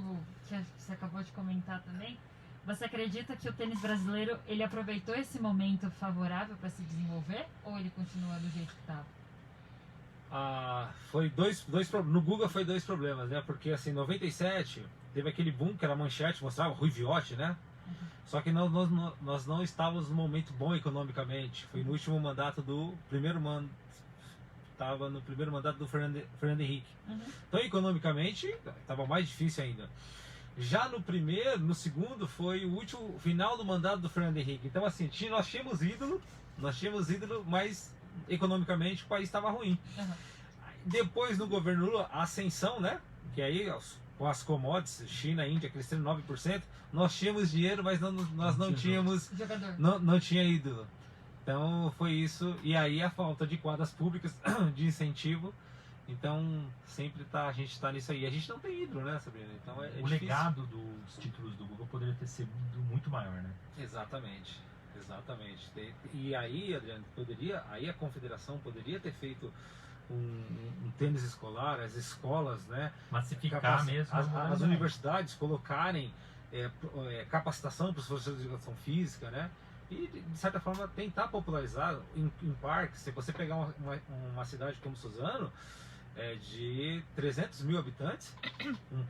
você acabou de comentar também, você acredita que o tênis brasileiro ele aproveitou esse momento favorável para se desenvolver ou ele continua do jeito que estava? Foi no Guga foi dois problemas, né? Porque assim, em 97 teve aquele boom que era a manchete, mostrava Rui Viotti, né? Só que nós não estávamos num momento bom economicamente. Foi no último mandato do estava no primeiro mandato do Fernando Henrique. Então economicamente estava mais difícil ainda. Já no segundo foi o final do mandato do Fernando Henrique. Então assim, nós tínhamos ídolo, mas economicamente o país estava ruim. Depois no governo Lula, a ascensão, né? Que aí com as commodities, China, Índia crescendo 9%, nós tínhamos dinheiro, mas nós não tínhamos Jogador. não tinha ídolo. Então foi isso, e aí a falta de quadras públicas de incentivo. Então sempre a gente está nisso aí. A gente não tem ídolo, né, Sabrina? Então O difícil. legado dos títulos do Guga poderia ter sido muito maior, né? Exatamente. E aí, Adriano, a confederação poderia ter feito um tênis escolar, as escolas, né? Massificar mesmo. As universidades colocarem capacitação para os professores de educação física, né? E, de certa forma, tentar popularizar em parques. Se você pegar uma cidade como Suzano, de 300 mil habitantes, um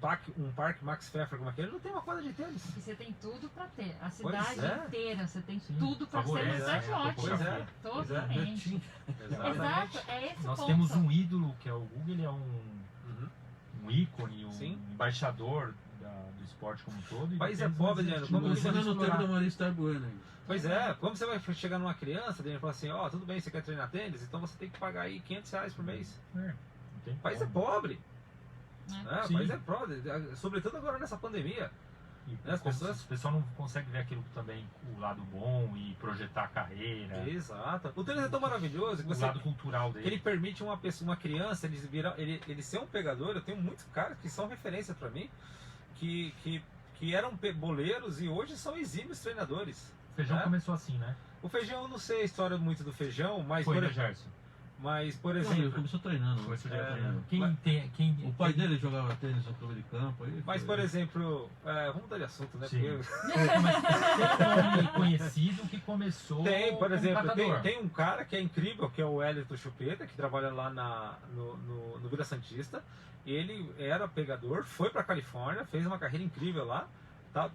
parque Max Pfeffer como aquele, não tem uma quadra de tênis. E você tem tudo para ter. A cidade é. inteira, você tem tudo para ser favorece, uma cidade né? ótima. Pois é. Totalmente. Exatamente. Exato, é esse Nós ponto. temos um ídolo, que é o Guga, ele é um ícone, um Sim. embaixador do esporte como um todo. O país e é temos pobre, esse Adriano. tipo Como de você Você não no tempo da Marista Bueno ainda. Pois como você vai chegar numa criança e falar assim, tudo bem, você quer treinar tênis, então você tem que pagar aí R$500 por mês. não tem O país como. é pobre. É. O país é pobre, sobretudo agora nessa pandemia. E As pessoas- o pessoal não consegue ver aquilo também, o lado bom e projetar a carreira, Exato. O tênis é tão maravilhoso que o lado cultural que dele. ele permite uma criança ele ser um pegador. Eu tenho muitos caras que são referência para mim, que eram boleiros e hoje são exímios treinadores. O Feijão né? começou assim, né? O Feijão, eu não sei a história muito do Feijão, mas Foi, né, Gerson? por Não, ele exemplo, começou treinando. Começou já É, treinando. O pai dele jogava tênis no clube de campo. Aí mas foi- por exemplo, vamos mudar de assunto, né? Sim. Porque Mas tem um nome conhecido que começou tem, por como exemplo, catador. tem um cara que é incrível, que é o Hélito Chupeta, que trabalha lá no Vila Santista. Ele era pegador, foi para Califórnia, fez uma carreira incrível lá,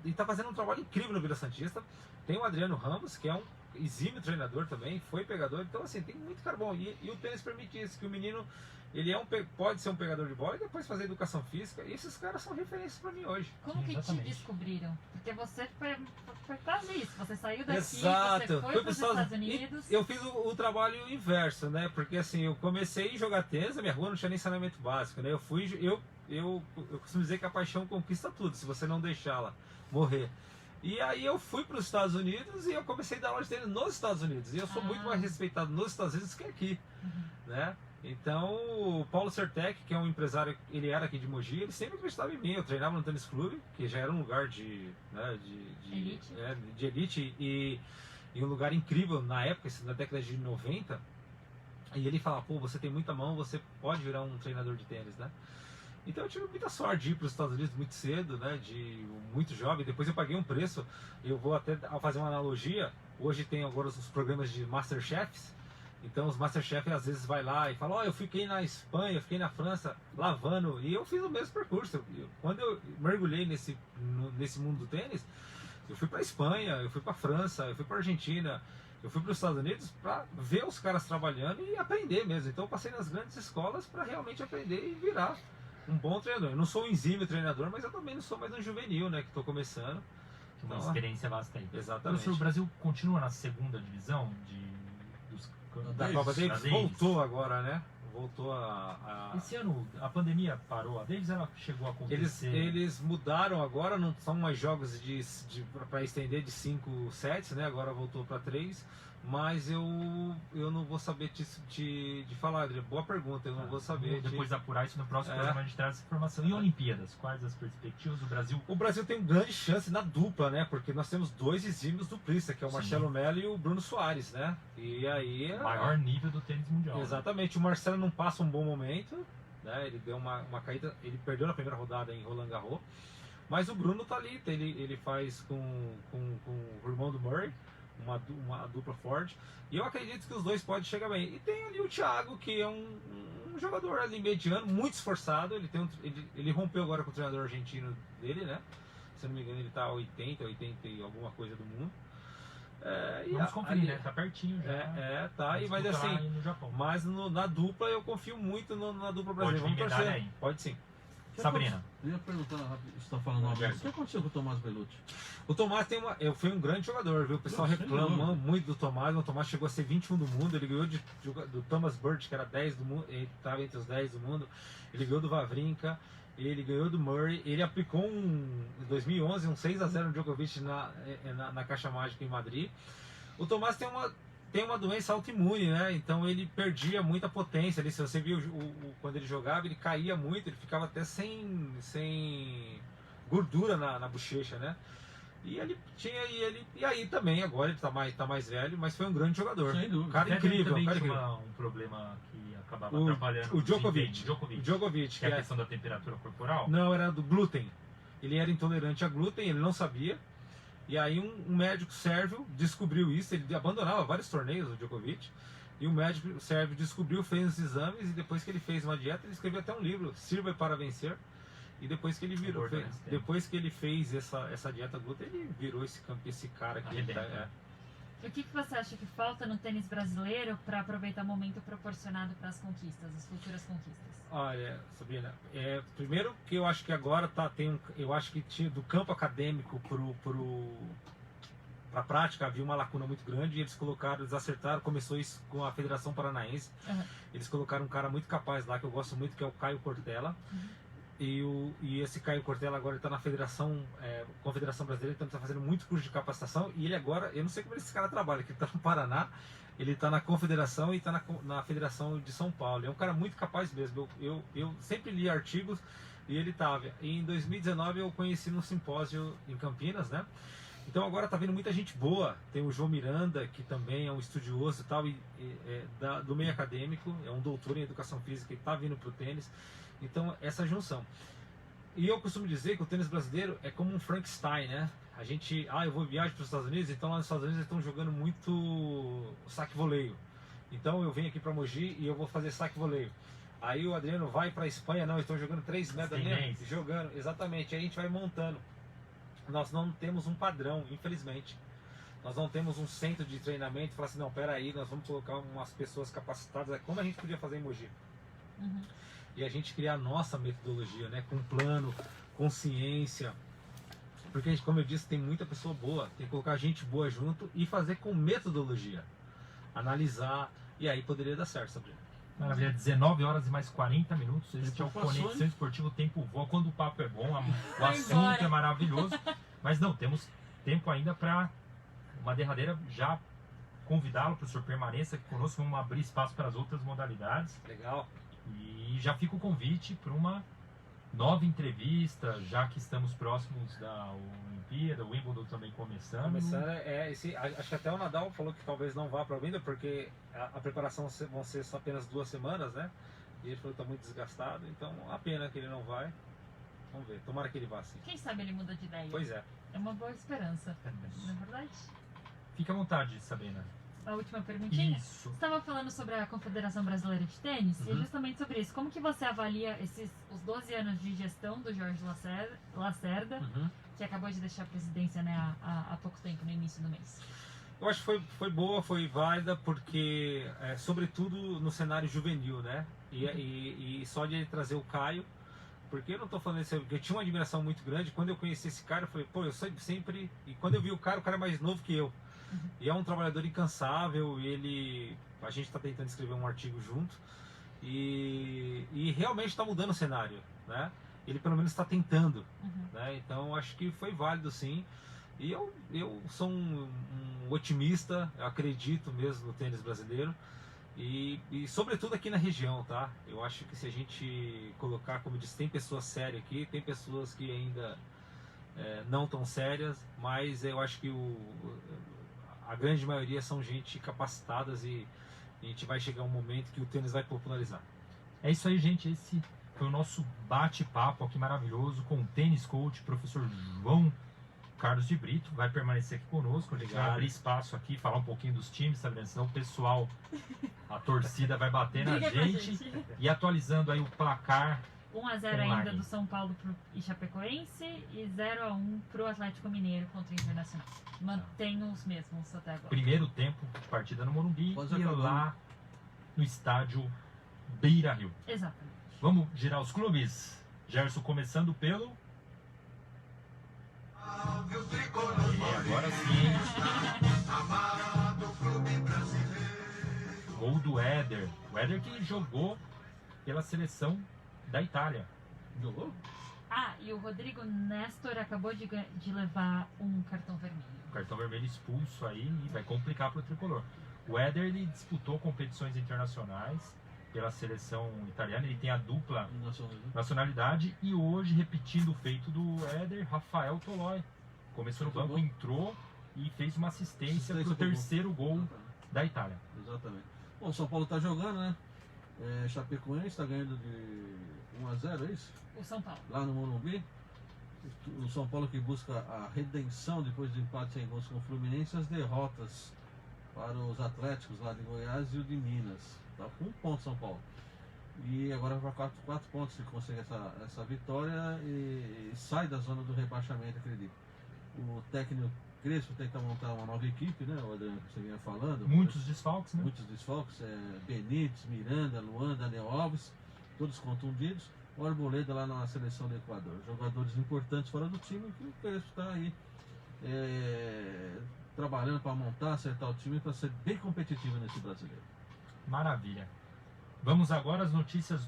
e tá fazendo um trabalho incrível no Vila Santista. Tem o Adriano Ramos, que é um exímio treinador também, foi pegador. Então, assim, tem muito cara bom. E o tênis permite isso, que o menino ele pode ser um pegador de bola e depois fazer educação física. E esses caras são referências para mim hoje. Como que te Exatamente. descobriram? Porque você foi quase isso. Você saiu daqui, Exato. você foi para os Estados Unidos. Eu fiz o trabalho inverso, né? Porque assim, eu comecei a jogar tênis, a minha rua não tinha nem saneamento básico, né? Eu costumo dizer que a paixão conquista tudo, se você não deixá-la morrer. E aí eu fui para os Estados Unidos e eu comecei a dar aula de tênis nos Estados Unidos. E eu sou muito mais respeitado nos Estados Unidos que aqui, né? Então, o Paulo Sertec, que é um empresário, ele era aqui de Mogi, ele sempre acreditava em mim. Eu treinava no tênis clube, que já era um lugar de elite e um lugar incrível na época, na década de 90. E ele fala, pô, você tem muita mão, você pode virar um treinador de tênis, né? Então eu tive muita sorte de ir para os Estados Unidos muito cedo, né? Muito jovem. Depois eu paguei um preço. Eu vou até fazer uma analogia. Hoje tem agora os programas de Masterchefs. Então os Masterchefs às vezes vai lá e fala, eu fiquei na Espanha, eu fiquei na França lavando. E eu fiz o mesmo percurso. Quando eu mergulhei nesse mundo do tênis, eu fui para Espanha, eu fui para França, eu fui para Argentina. Eu fui para os Estados Unidos para ver os caras trabalhando e aprender mesmo. Então eu passei nas grandes escolas para realmente aprender e virar um bom treinador. Eu não sou um exímio treinador, mas eu também não sou mais um juvenil, né? Que estou começando. Uma Então, experiência vasta aí. exatamente. Professor, o Brasil continua na segunda divisão Da Davis. Copa Davis Da Davis. voltou agora, né? Voltou a... Esse ano a pandemia parou. A Davis ela chegou a acontecer. Eles mudaram agora, não são mais jogos para estender de 5 sets, né? Agora voltou para 3. Mas eu não vou saber te falar, Adriano. Boa pergunta, eu não vou saber. Depois de apurar isso no próximo É. programa, a gente traz essa informação. E Olimpíadas, quais as perspectivas do Brasil? O Brasil tem grande chance na dupla, né? Porque nós temos 2 exímios duplistas, que é o Sim. Marcelo Melo e o Bruno Soares, né? E aí... Maior nível do tênis mundial. né? Exatamente, o Marcelo não passa um bom momento, né? Ele deu uma caída, ele perdeu na primeira rodada em Roland Garros, mas o Bruno tá ali, ele faz com o irmão do Murray, uma dupla forte, e eu acredito que os dois podem chegar bem. E tem ali o Thiago, que é um jogador ali mediano, muito esforçado, ele rompeu agora com o treinador argentino dele, né? Se eu não me engano, ele tá 80 e alguma coisa do mundo. Vamos conferir, né? Tá pertinho já. Tá. Vai Mas disputar assim, aí no Japão. mas na dupla eu confio muito na dupla brasileira. Pode vir Vamos medalha torcer. aí. Pode sim. Sabrina. Eu ia perguntar rápido, você está falando Alberto. o que aconteceu com o Tomás Bellucci? O Tomás foi um grande jogador, viu? O pessoal Sem reclamando dúvida. muito do Tomás. O Tomás chegou a ser 21 do mundo. Ele ganhou do Thomas Burt, que era 10 do mundo. Ele estava entre os 10 do mundo. Ele ganhou do Wawrinka. Ele ganhou do Murray. Ele aplicou em 2011 um 6-0 no Djokovic na Caixa Mágica em Madrid. O Tomás tem uma doença autoimune, né? Então ele perdia muita potência ali. Se você viu quando ele jogava, ele caía muito, ele ficava até sem gordura na bochecha, né? E aí também, agora ele tá mais velho, mas foi um grande jogador. Sem dúvida. Cara Federer incrível, também cara tinha incrível. um problema que acabava O- atrapalhando o Djokovic. desempenho. O Djokovic, Que é a questão da temperatura corporal. não, era do glúten. Ele era intolerante a glúten, ele não sabia. E aí um médico sérvio descobriu isso, ele abandonava vários torneios, o Djokovic. E o médico sérvio descobriu, fez os exames, e depois que ele fez uma dieta, ele escreveu até um livro, Sirva para Vencer. E depois que ele virou, Gordão nesse tempo. depois que ele fez essa dieta glúten, ele virou esse cara que ele Arrebenta. O que você acha que falta no tênis brasileiro para aproveitar o momento proporcionado para as conquistas, as futuras conquistas? Olha, Sabrina, primeiro que eu acho que agora eu acho que tinha do campo acadêmico para a prática havia uma lacuna muito grande, e eles acertaram, começou isso com a Federação Paranaense. Uhum. Eles colocaram um cara muito capaz lá, que eu gosto muito, que é o Caio Cortella. E esse Caio Cortella agora está na Confederação Brasileira, então ele está fazendo muito curso de capacitação, e ele agora, eu não sei como esse cara trabalha, que ele está no Paraná, ele está na Confederação e está na Federação de São Paulo. Ele é um cara muito capaz mesmo. Eu sempre li artigos e ele estava. E em 2019 eu conheci num simpósio em Campinas, né? Então agora tá vindo muita gente boa. Tem o João Miranda, que também é um estudioso e tal, do meio acadêmico, é um doutor em educação física e está vindo para o tênis. Então essa junção. E eu costumo dizer que o tênis brasileiro é como um Frankenstein, né? A gente, eu vou viajar para os Estados Unidos, então lá nos Estados Unidos eles estão jogando muito saque voleio. Então eu venho aqui para Mogi e eu vou fazer saque voleio. Aí o Adriano vai para a Espanha, não, eles estão jogando 3 metros ali, jogando, exatamente. Aí a gente vai montando. Nós não temos um padrão, infelizmente. Nós não temos um centro de treinamento, falar assim, não, peraí, nós vamos colocar umas pessoas capacitadas, como a gente podia fazer em Mogi. Uhum. E a gente criar a nossa metodologia, né? Com plano, com ciência. Porque, a gente, como eu disse, tem muita pessoa boa. Tem que colocar gente boa junto e fazer com metodologia. Analisar. E aí poderia dar certo, Sabrina. Maravilha, 19 horas e mais 40 minutos. Este é o Passou, Conexão hein? Esportivo. O tempo voa. Quando o papo é bom, o Vai assunto embora. é maravilhoso. Mas não, temos tempo ainda para uma derradeira. Já convidá-lo, professor, permaneça aqui conosco. Vamos abrir espaço para as outras modalidades. Legal. E já fica o convite para uma nova entrevista, já que estamos próximos da Olimpíada, o Wimbledon também começando. Acho que até o Nadal falou que talvez não vá para a Wimbledon, porque a preparação vão ser só apenas 2 semanas, né? E ele falou que está muito desgastado, então a pena que ele não vai. Vamos ver, tomara que ele vá sim. Quem sabe ele muda de ideia? Pois é. É uma boa esperança, não é verdade? Fica à vontade, Sabrina. A última perguntinha. Isso. Você estava falando sobre a Confederação Brasileira de Tênis, e é Uhum. justamente sobre isso. Como que você avalia os 12 anos de gestão do Jorge Lacerda, que acabou de deixar a presidência, né, há pouco tempo, no início do mês? Eu acho que foi boa, foi válida, porque, sobretudo no cenário juvenil, né? E só de ele trazer o Caio, Porque eu não tô falando isso, porque eu tinha uma admiração muito grande. Quando eu conheci esse cara, eu falei, pô, eu sempre. E quando eu vi o cara é mais novo que eu. E é um trabalhador incansável. A gente está tentando escrever um artigo junto. E realmente está mudando o cenário, né? Ele pelo menos está tentando, né? Então acho que foi válido, sim. E eu sou um otimista, eu acredito mesmo no tênis brasileiro. E sobretudo aqui na região, tá? Eu acho que se a gente colocar, como eu disse, tem pessoas sérias aqui, tem pessoas que ainda não tão sérias, mas eu acho que a grande maioria são gente capacitadas e a gente vai chegar um momento que o tênis vai popularizar. É isso aí, gente. Esse foi o nosso bate-papo aqui maravilhoso com o tênis coach, professor João Carlos de Brito. Vai permanecer aqui conosco. A gente vai abrir espaço aqui, falar um pouquinho dos times, Sabrina, senão o pessoal, a torcida vai bater na gente. E atualizando aí o placar. 1-0 ainda do São Paulo pro Chapecoense e 0-1 pro Atlético Mineiro contra o Internacional. Mantém os mesmos até agora. Primeiro tempo de partida no Morumbi Quase e acabou. lá no estádio Beira-Rio. Exatamente. Vamos girar os clubes. Gerson começando pelo... agora sim. Gol do Éder. O Éder que jogou pela seleção da Itália. Jogou? Ah, e o Rodrigo Nestor acabou de levar um cartão vermelho. O cartão vermelho expulso aí e vai complicar para o tricolor. O Éder, ele disputou competições internacionais pela seleção italiana. Ele tem a dupla nacionalidade e hoje, repetindo o feito do Éder, Rafael Tolói. Começou no banco, entrou e fez uma assistência para o terceiro gol da Itália. Exatamente. Bom, o São Paulo está jogando, né? Chapecoense está ganhando de 1-0, é isso? O São Paulo. Lá no Morumbi. O São Paulo que busca a redenção depois do empate sem gols com o Fluminense, as derrotas para os Atléticos lá de Goiás e o de Minas. Tá com 1 ponto São Paulo. E agora vai para 4 pontos se consegue essa vitória e sai da zona do rebaixamento, acredito. O técnico Crespo tenta montar uma nova equipe, né? O Adriano, que você vinha falando. Muitos desfalques, né? Muitos desfalques. Benítez, Miranda, Luan, Daniel Alves, todos contundidos. O Arboleda lá na seleção do Equador. Jogadores importantes fora do time que o Crespo está aí trabalhando para montar, acertar o time para ser bem competitivo nesse brasileiro. Maravilha. Vamos agora às notícias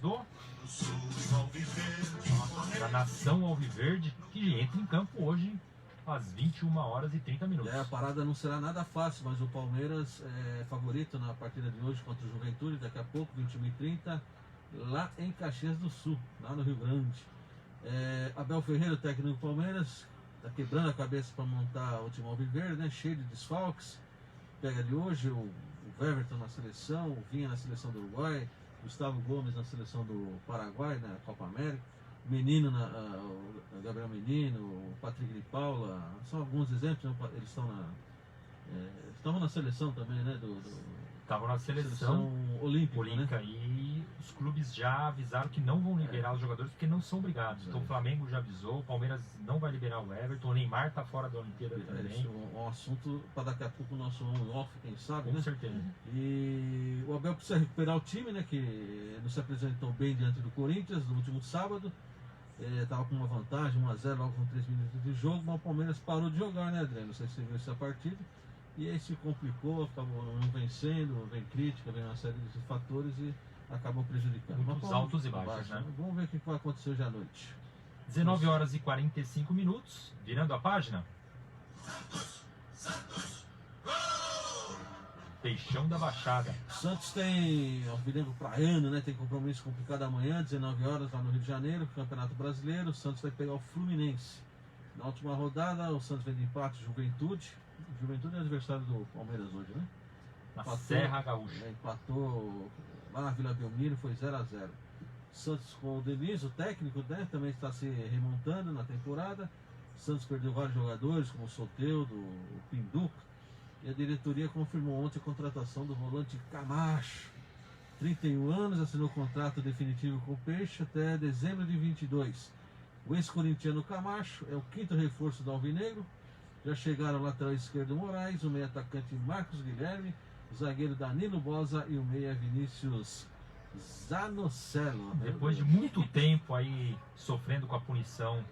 da Nação Alviverde, que entra em campo hoje às 21 horas e 30 minutos. A parada não será nada fácil, mas o Palmeiras é favorito na partida de hoje contra o Juventude, daqui a pouco, 21h30, lá em Caxias do Sul, lá no Rio Grande. Abel Ferreira, o técnico do Palmeiras, está quebrando a cabeça para montar o time alviverde, né? Cheio de desfalques. Pega de hoje o Everton na seleção, o Vinha na seleção do Uruguai, Gustavo Gomes na seleção do Paraguai, na Copa América, Menino, o Gabriel Menino, o Patrick de Paula, são alguns exemplos, né? Eles estavam na seleção também, né? Estavam na seleção olímpica, né? E os clubes já avisaram que não vão liberar os jogadores porque não são obrigados. Então o Flamengo já avisou, o Palmeiras não vai liberar o Everton, o Neymar está fora da Olimpíada também. É um assunto para daqui a pouco o nosso off, quem sabe, Com né? certeza. E o Abel precisa recuperar o time, né? Que não se apresentou bem diante do Corinthians no último sábado. Estava com uma vantagem, 1-0 logo com 3 minutos de jogo, mas o Palmeiras parou de jogar, né, Adriano? Não sei se você viu essa partida. E aí se complicou, acabou não vencendo, vem crítica, vem uma série de fatores e acabou prejudicando. Muitos altos e baixos, né? Vamos ver o que vai acontecer hoje à noite. 19 horas e 45 minutos, virando a página. Peixão da Baixada. Santos tem alvinegro praiano, né? Tem compromisso complicado amanhã, 19 horas lá no Rio de Janeiro, Campeonato Brasileiro. O Santos vai pegar o Fluminense. Na última rodada, o Santos vem de empate, Juventude. Juventude é adversário do Palmeiras hoje, né? Na Serra Gaúcha. Empatou lá na Vila Belmiro, foi 0-0. Santos com o Denise, o técnico, né? Também está se remontando na temporada. Santos perdeu vários jogadores, como o Soteldo, o Pinduca. E a diretoria confirmou ontem a contratação do volante Camacho. 31 anos, assinou contrato definitivo com o Peixe até dezembro de 22. O ex-corintiano Camacho é o 5º reforço do Alvinegro. Já chegaram o lateral esquerdo Moraes, o meio atacante Marcos Guilherme, o zagueiro Danilo Bosa e o meia Vinícius Zanocelo. Depois de muito tempo aí sofrendo com a punição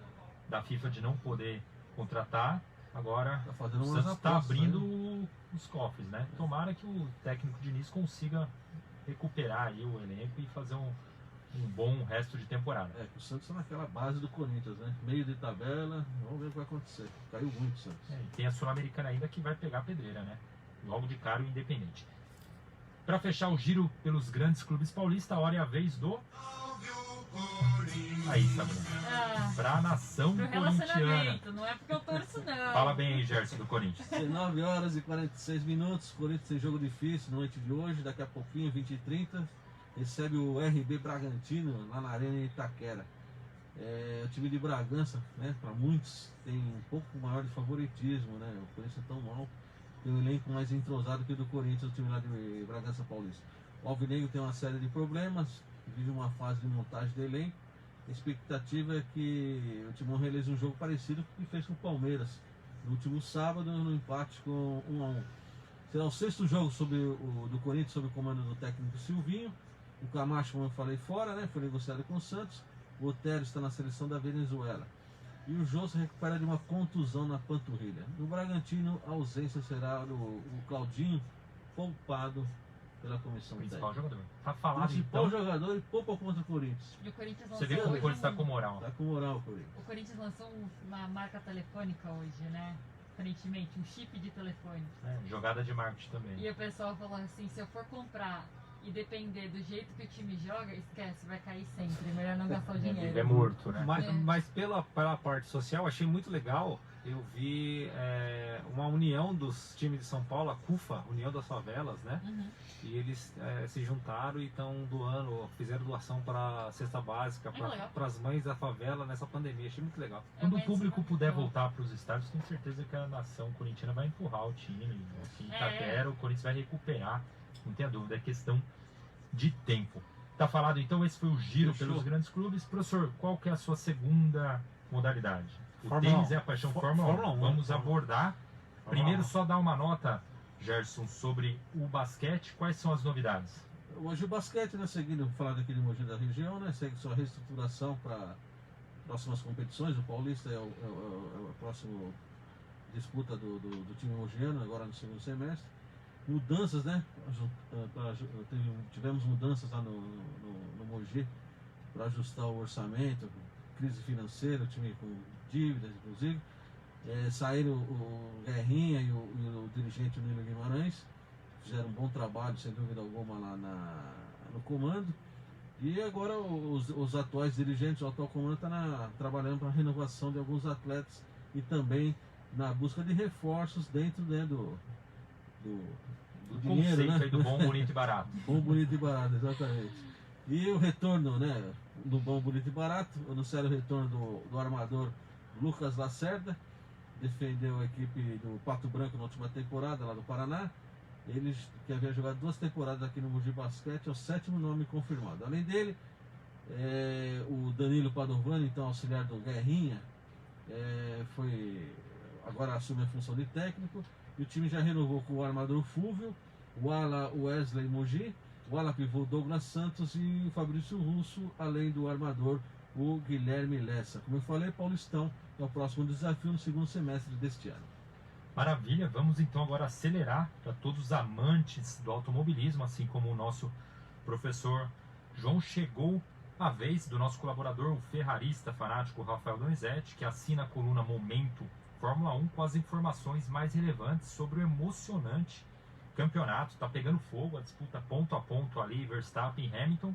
da FIFA de não poder contratar, agora Tá fazendo o umas Santos está apostas, abrindo né? os cofres, né? Tomara que o técnico Diniz consiga recuperar aí o elenco e fazer um bom resto de temporada. É, que o Santos tá naquela base do Corinthians, né? Meio de tabela, vamos ver o que vai acontecer. Caiu muito o Santos. É, e tem a Sul-Americana ainda que vai pegar a pedreira, né? Logo de cara o Independente. Para fechar o giro pelos grandes clubes paulistas, a hora é a vez do... Aí, Sabrina. Pra nação Pro corintiana. relacionamento, não é porque eu torço, não. Fala bem aí, Gerson, do Corinthians. 19 horas e 46 minutos. Corinthians tem jogo difícil na noite de hoje. Daqui a pouquinho, 20h30, recebe o RB Bragantino lá na Arena em Itaquera. O time de Bragança, né, para muitos, tem um pouco maior de favoritismo, né? O Corinthians é tão mal, tem um elenco mais entrosado que o do Corinthians, o time lá de Bragança Paulista. O Alvinegro tem uma série de problemas, vive uma fase de montagem de elenco. A expectativa é que o Timão realize um jogo parecido com o que fez com o Palmeiras no último sábado, no empate com 1-1. Será o 6º jogo do Corinthians sob o comando do técnico Silvinho. O Camacho, como eu falei, fora, né? Foi negociado com o Santos. O Otero está na seleção da Venezuela. E o Jô se recupera de uma contusão na panturrilha. No Bragantino, a ausência será o Claudinho, poupado pela comissão Principal técnica. jogador. Tá falado Principal então. jogador e poupa contra o Corinthians. E o Corinthians Você lançou vê como o hoje Corinthians tá com moral. Tá com moral o Corinthians. O Corinthians lançou uma marca telefônica hoje, né? Aparentemente, um chip de telefone. Jogada de marketing também. E o pessoal falou assim, se eu for comprar e depender do jeito que o time joga, esquece, vai cair sempre. Melhor não gastar o dinheiro. É morto, né? Mas pela parte social, achei muito legal. Eu vi uma união dos times de São Paulo, a CUFA, União das Favelas, né? Uhum. E eles se juntaram e estão doando, fizeram doação para a cesta básica, legal. para as mães da favela nessa pandemia. Achei muito legal. Quando o Mas- público puder voltar para os estádios, tenho certeza que a nação corintiana vai empurrar o time. Aqui em Itaquera, o Corinthians vai recuperar, não tenha dúvida, é questão de tempo. Tá falado então, esse foi o giro Fechou. pelos grandes clubes. Professor, qual que é a sua segunda modalidade? O Fórmula tênis 1. é a paixão Fórmula Fórmula 1. 1. Vamos abordar. Fórmula Primeiro, 1. só dar uma nota, Gerson, sobre o basquete. Quais são as novidades? Hoje o basquete, né, seguindo, falar daqui de Mogi da região, né, segue sua reestruturação para próximas competições. O Paulista é a próxima disputa do time mogiano, agora no segundo semestre. Mudanças, né? Tivemos mudanças lá no Mogi para ajustar o orçamento, crise financeira, o time com dívidas, inclusive. Saíram o Guerrinha e o dirigente Nilo Guimarães, fizeram um bom trabalho, sem dúvida alguma, lá no comando. E agora os atuais dirigentes, o atual comando está trabalhando para a renovação de alguns atletas e também na busca de reforços dentro, né, do dinheiro, Conceito né? aí do bom, bonito e barato. Bom, bonito e barato, exatamente. E o retorno, né, do bom, bonito e barato, anunciaram o retorno do armador Lucas Lacerda, defendeu a equipe do Pato Branco na última temporada, lá do Paraná. Ele, que havia jogado 2 temporadas aqui no Mogi Basquete, é o 7º nome confirmado. Além dele, o Danilo Padovani, então auxiliar do Guerrinha, agora assume a função de técnico. E o time já renovou com o armador Fúvio, o ala Wesley Mogi, o ala pivô Douglas Santos e o Fabrício Russo, além do armador o Guilherme Lessa. Como eu falei, Paulistão é o próximo desafio no segundo semestre deste ano. Maravilha, vamos então agora acelerar para todos os amantes do automobilismo, assim como o nosso professor João. Chegou a vez do nosso colaborador, o ferrarista fanático Rafael Donizete, que assina a coluna Momento Fórmula 1 com as informações mais relevantes sobre o emocionante campeonato. Está pegando fogo, a disputa ponto a ponto ali, Verstappen e Hamilton,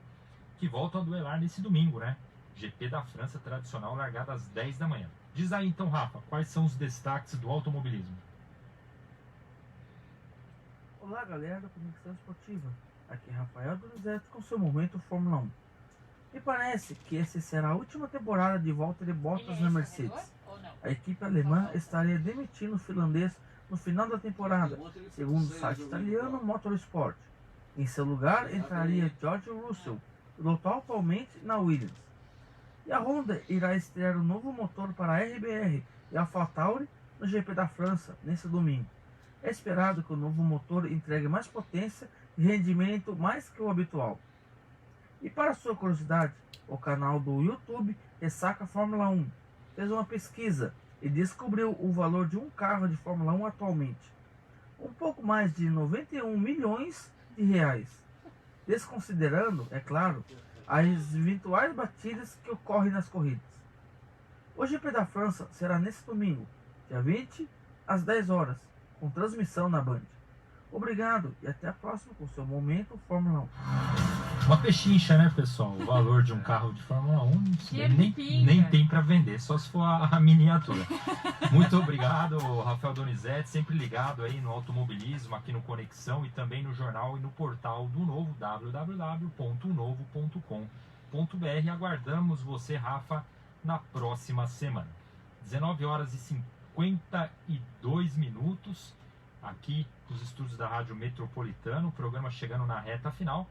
que voltam a duelar nesse domingo, né? GP da França tradicional, largada às 10 da manhã. Diz aí então, Rafa, quais são os destaques do automobilismo? Olá galera da Conexão Esportiva, aqui é Rafael Donizete com seu Momento Fórmula 1. Me parece que essa será a última temporada de volta de Bottas na Mercedes. A equipe alemã estaria demitindo o finlandês no final da temporada, segundo o site italiano Motorsport. Em seu lugar entraria George Russell, piloto atualmente na Williams. E a Honda irá estrear um novo motor para a RBR e a AlphaTauri no GP da França nesse domingo. É esperado que o novo motor entregue mais potência e rendimento mais que o habitual. E para sua curiosidade, o canal do YouTube Ressaca Fórmula 1 fez uma pesquisa e descobriu o valor de um carro de Fórmula 1 atualmente. Um pouco mais de 91 milhões de reais. Desconsiderando, é claro, as eventuais batidas que ocorrem nas corridas. O GP da França será nesse domingo, dia 20, às 10 horas, com transmissão na Band. Obrigado e até a próxima com o seu Momento Fórmula 1. Uma pechincha, né, pessoal? O valor de um carro de Fórmula 1 nem tem para vender, só se for a miniatura. Muito obrigado, Rafael Donizete, sempre ligado aí no automobilismo, aqui no Conexão e também no jornal e no portal do Novo, www.novo.com.br. Aguardamos você, Rafa, na próxima semana. 19 horas e 52 minutos, aqui nos estúdios da Rádio Metropolitano, o programa chegando na reta final.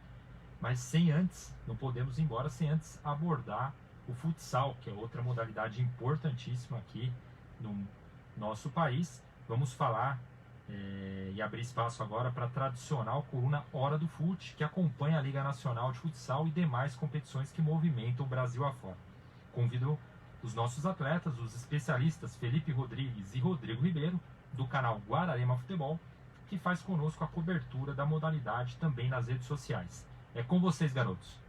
Mas sem antes, não podemos ir embora sem antes abordar o futsal, que é outra modalidade importantíssima aqui no nosso país. Vamos falar e abrir espaço agora para a tradicional coluna Hora do Fute, que acompanha a Liga Nacional de Futsal e demais competições que movimentam o Brasil afora. Convido os nossos atletas, os especialistas Felipe Rodrigues e Rodrigo Ribeiro, do canal Guararema Futebol, que faz conosco a cobertura da modalidade também nas redes sociais. É com vocês, garotos.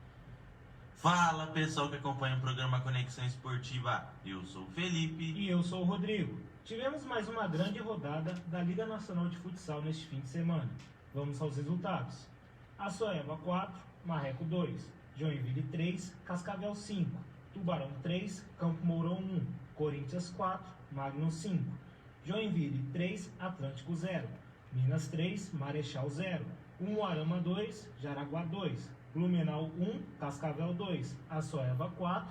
Fala, pessoal que acompanha o programa Conexão Esportiva. Eu sou o Felipe. E eu sou o Rodrigo. Tivemos mais uma grande rodada da Liga Nacional de Futsal neste fim de semana. Vamos aos resultados. Açoeva 4, Marreco 2, Joinville 3, Cascavel 5, Tubarão 3, Campo Mourão 1, Corinthians 4, Magnus 5, Joinville 3, Atlântico 0, Minas 3, Marechal 0, Umuarama 2, Jaraguá 2, Blumenau 1, Cascavel 2, Açoeva 4,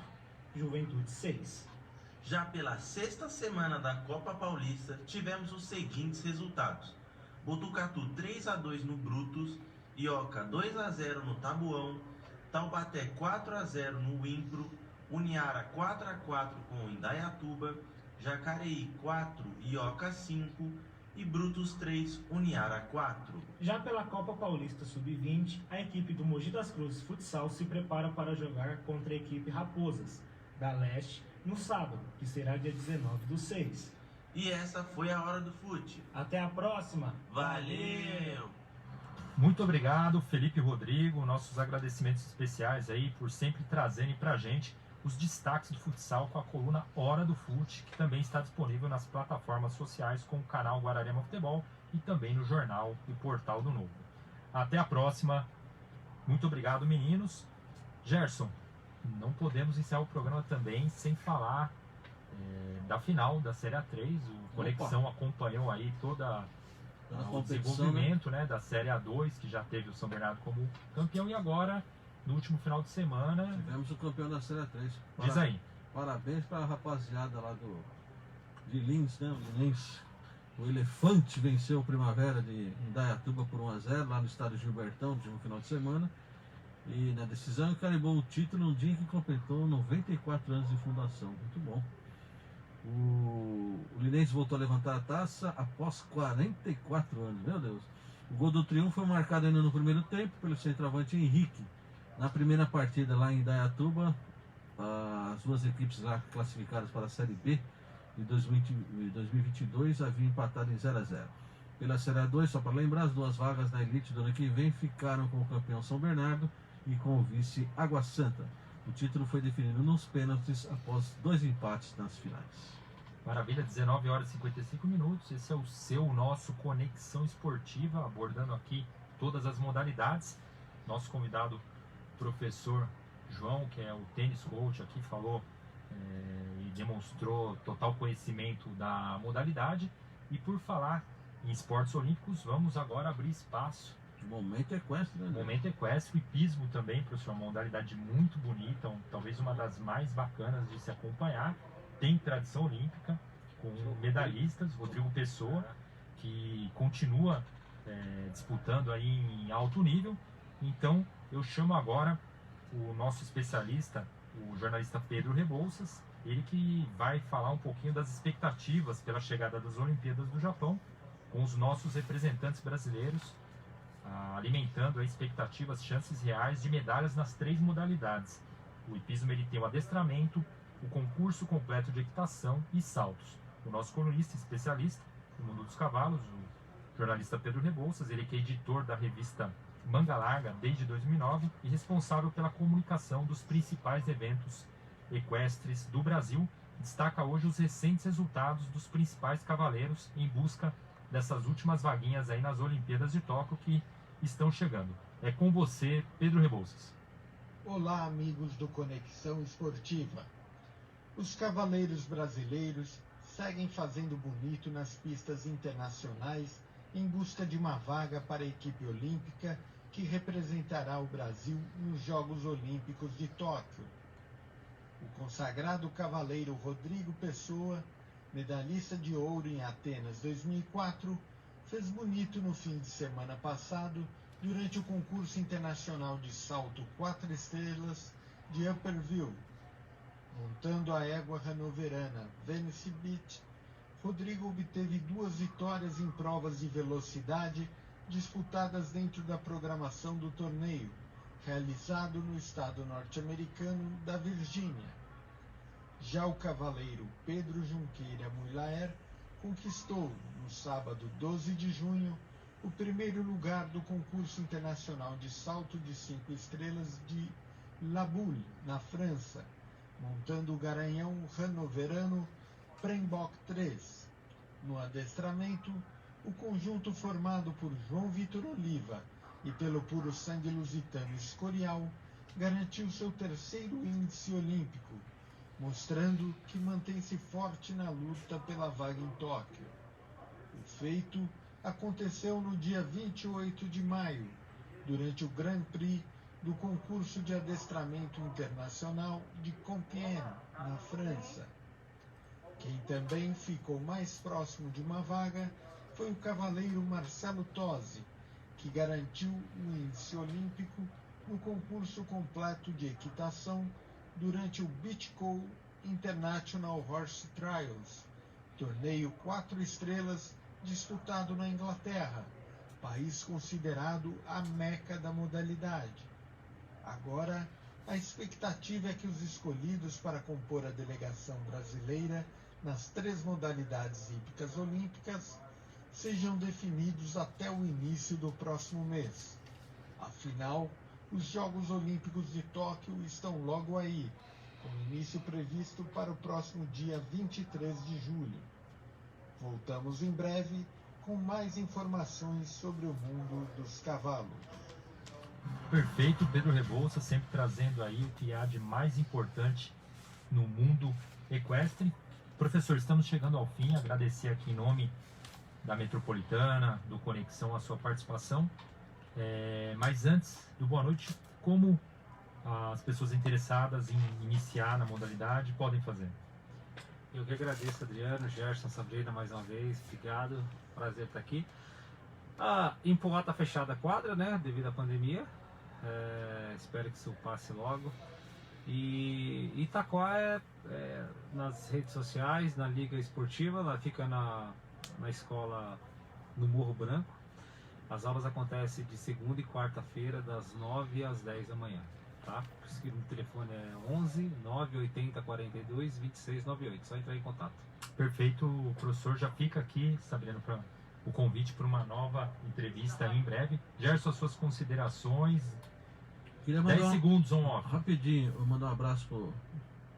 Juventude 6. Já pela sexta semana da Copa Paulista, tivemos os seguintes resultados. Botucatu 3-2 no Brutus, Ioca 2-0 no Tabuão, Taubaté 4-0 no Wimpro, Uniara 4-4 com o Indaiatuba, Jacareí 4, Ioca 5 e Brutus 3, Uniara 4. Já pela Copa Paulista Sub-20, a equipe do Mogi das Cruzes Futsal se prepara para jogar contra a equipe Raposas, da Leste, no sábado, que será dia 19/6. E essa foi a Hora do Fute. Até a próxima. Valeu! Muito obrigado, Felipe e Rodrigo. Nossos agradecimentos especiais aí por sempre trazerem pra gente os destaques do futsal com a coluna Hora do Fute, que também está disponível nas plataformas sociais com o canal Guararema Futebol e também no jornal e portal do Novo. Até a próxima. Muito obrigado, meninos. Gerson, não podemos encerrar o programa também sem falar da final da Série A3. O Conexão acompanhou aí toda o desenvolvimento, né, da Série A2, que já teve o São Bernardo como campeão, e agora, no último final de semana, tivemos o campeão da Série A3. Diz aí. Parabéns para a rapaziada lá de Lins, né? O Lins. O Elefante venceu o Primavera de Indaiatuba por 1-0 lá no estádio Gilbertão, no último final de semana. E na decisão carimbou o título no dia que completou 94 anos de fundação. Muito bom. O Linense voltou a levantar a taça após 44 anos, meu Deus. O gol do triunfo foi marcado ainda no primeiro tempo pelo centroavante Henrique. Na primeira partida lá em Indaiatuba, as duas equipes lá classificadas para a Série B de 2022 haviam empatado em 0-0. Pela Série A2, só para lembrar, as duas vagas da elite do ano que vem ficaram com o campeão São Bernardo e com o vice Água Santa. O título foi definido nos pênaltis após 2 empates nas finais. Maravilha, 19 horas e 55 minutos. Esse é o nosso Conexão Esportiva, abordando aqui todas as modalidades. Nosso convidado, professor João, que é o tênis coach aqui, falou e demonstrou total conhecimento da modalidade. E por falar em esportes olímpicos, vamos agora abrir espaço. Momento equestre, né? Momento equestre e pismo também, professor, uma modalidade muito bonita, talvez uma das mais bacanas de se acompanhar. Tem tradição olímpica, com medalhistas, Rodrigo Pessoa, que continua disputando aí em alto nível. Então, eu chamo agora o nosso especialista, o jornalista Pedro Rebouças, ele que vai falar um pouquinho das expectativas pela chegada das Olimpíadas do Japão, com os nossos representantes brasileiros alimentando expectativas, chances reais de medalhas nas 3 modalidades. O hipismo ele tem o adestramento, o concurso completo de equitação e saltos. O nosso colunista especialista no mundo dos cavalos, o jornalista Pedro Rebouças, ele que é editor da revista Manga Larga desde 2009 e responsável pela comunicação dos principais eventos equestres do Brasil, destaca hoje os recentes resultados dos principais cavaleiros em busca dessas últimas vaguinhas aí nas Olimpíadas de Tóquio que estão chegando. É com você, Pedro Rebouças. Olá, amigos do Conexão Esportiva. Os cavaleiros brasileiros seguem fazendo bonito nas pistas internacionais em busca de uma vaga para a equipe olímpica que representará o Brasil nos Jogos Olímpicos de Tóquio. O consagrado cavaleiro Rodrigo Pessoa, medalhista de ouro em Atenas 2004, fez bonito no fim de semana passado durante o concurso internacional de salto 4 estrelas de Upperville. Montando a égua hanoverana Venice Beach, Rodrigo obteve 2 vitórias em provas de velocidade disputadas dentro da programação do torneio, realizado no estado norte-americano da Virgínia. Já o cavaleiro Pedro Junqueira Mulaer conquistou, no sábado 12 de junho, o primeiro lugar do concurso internacional de salto de 5 estrelas de La Boule, na França, montando o garanhão hanoverano Prembok 3. No adestramento, o conjunto formado por João Vitor Oliva e pelo puro sangue lusitano Escorial garantiu seu 3º índice olímpico, mostrando que mantém-se forte na luta pela vaga em Tóquio. O feito aconteceu no dia 28 de maio, durante o Grand Prix do concurso de adestramento internacional de Compiègne, na França. Quem também ficou mais próximo de uma vaga foi o cavaleiro Marcelo Tosi, que garantiu um índice olímpico no concurso completo de equitação durante o Beechcrow International Horse Trials, torneio 4 estrelas disputado na Inglaterra, país considerado a meca da modalidade. Agora, a expectativa é que os escolhidos para compor a delegação brasileira nas 3 modalidades hípicas olímpicas sejam definidos até o início do próximo mês. Afinal, os Jogos Olímpicos de Tóquio estão logo aí, com início previsto para o próximo dia 23 de julho. Voltamos em breve com mais informações sobre o mundo dos cavalos. Perfeito, Pedro Rebouças, sempre trazendo aí o que há de mais importante no mundo equestre. Professor, estamos chegando ao fim, agradecer aqui em nome da Metropolitana, do Conexão, a sua participação. Mas antes do boa noite, como as pessoas interessadas em iniciar na modalidade podem fazer? Eu que agradeço, Adriano, Gerson, Sabrina, mais uma vez. Obrigado, prazer estar aqui. Em Poá está fechada a quadra, né, devido à pandemia. Espero que isso passe logo. E Itaquá nas redes sociais, na Liga Esportiva, ela fica na escola no Morro Branco. As aulas acontecem de segunda e quarta-feira, das 9 às 10 da manhã. Tá? O telefone é 11 980 42 26 98. Só entrar em contato. Perfeito, professor. Já fica aqui, Sabrina, para o convite para uma nova entrevista aí em breve. Gerson, suas considerações. Queria mandar 10 segundos on-off. Rapidinho, eu mandar um abraço pro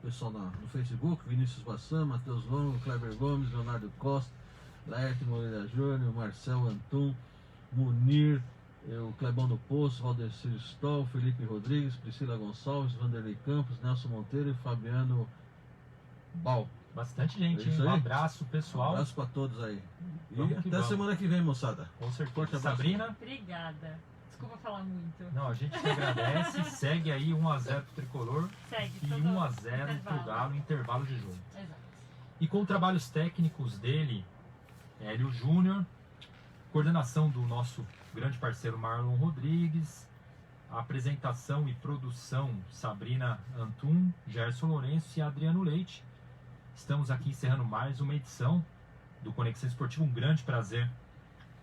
pessoal no Facebook, Vinícius Bassan, Matheus Longo, Kleber Gomes, Leonardo Costa, Laerte Moreira Júnior, Marcel Antum, Munir, o Clebão do Poço, Valdecir Stoll, Felipe Rodrigues, Priscila Gonçalves, Vanderlei Campos, Nelson Monteiro e Fabiano Bal. Bastante gente, hein? Um abraço, pessoal. Um abraço para todos aí. E vamos até semana que vem, moçada. Com certeza. Forte Sabrina? Obrigada. Desculpa falar muito. Não, a gente que agradece. Segue aí 1-0 pro Tricolor. Segue, e 1-0 pro Galo, intervalo de jogo. Exato. E com trabalhos técnicos dele, Hélio Júnior, coordenação do nosso grande parceiro Marlon Rodrigues, a apresentação e produção Sabrina Antum, Gerson Lourenço e Adriano Leite. Estamos aqui encerrando mais uma edição do Conexão Esportiva. Um grande prazer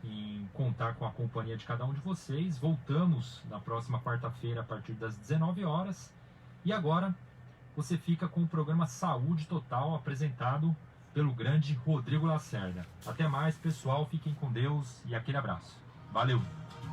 em contar com a companhia de cada um de vocês. Voltamos na próxima quarta-feira a partir das 19 horas. E agora você fica com o programa Saúde Total, apresentado pelo grande Rodrigo Lacerda. Até mais, pessoal. Fiquem com Deus e aquele abraço. Valeu!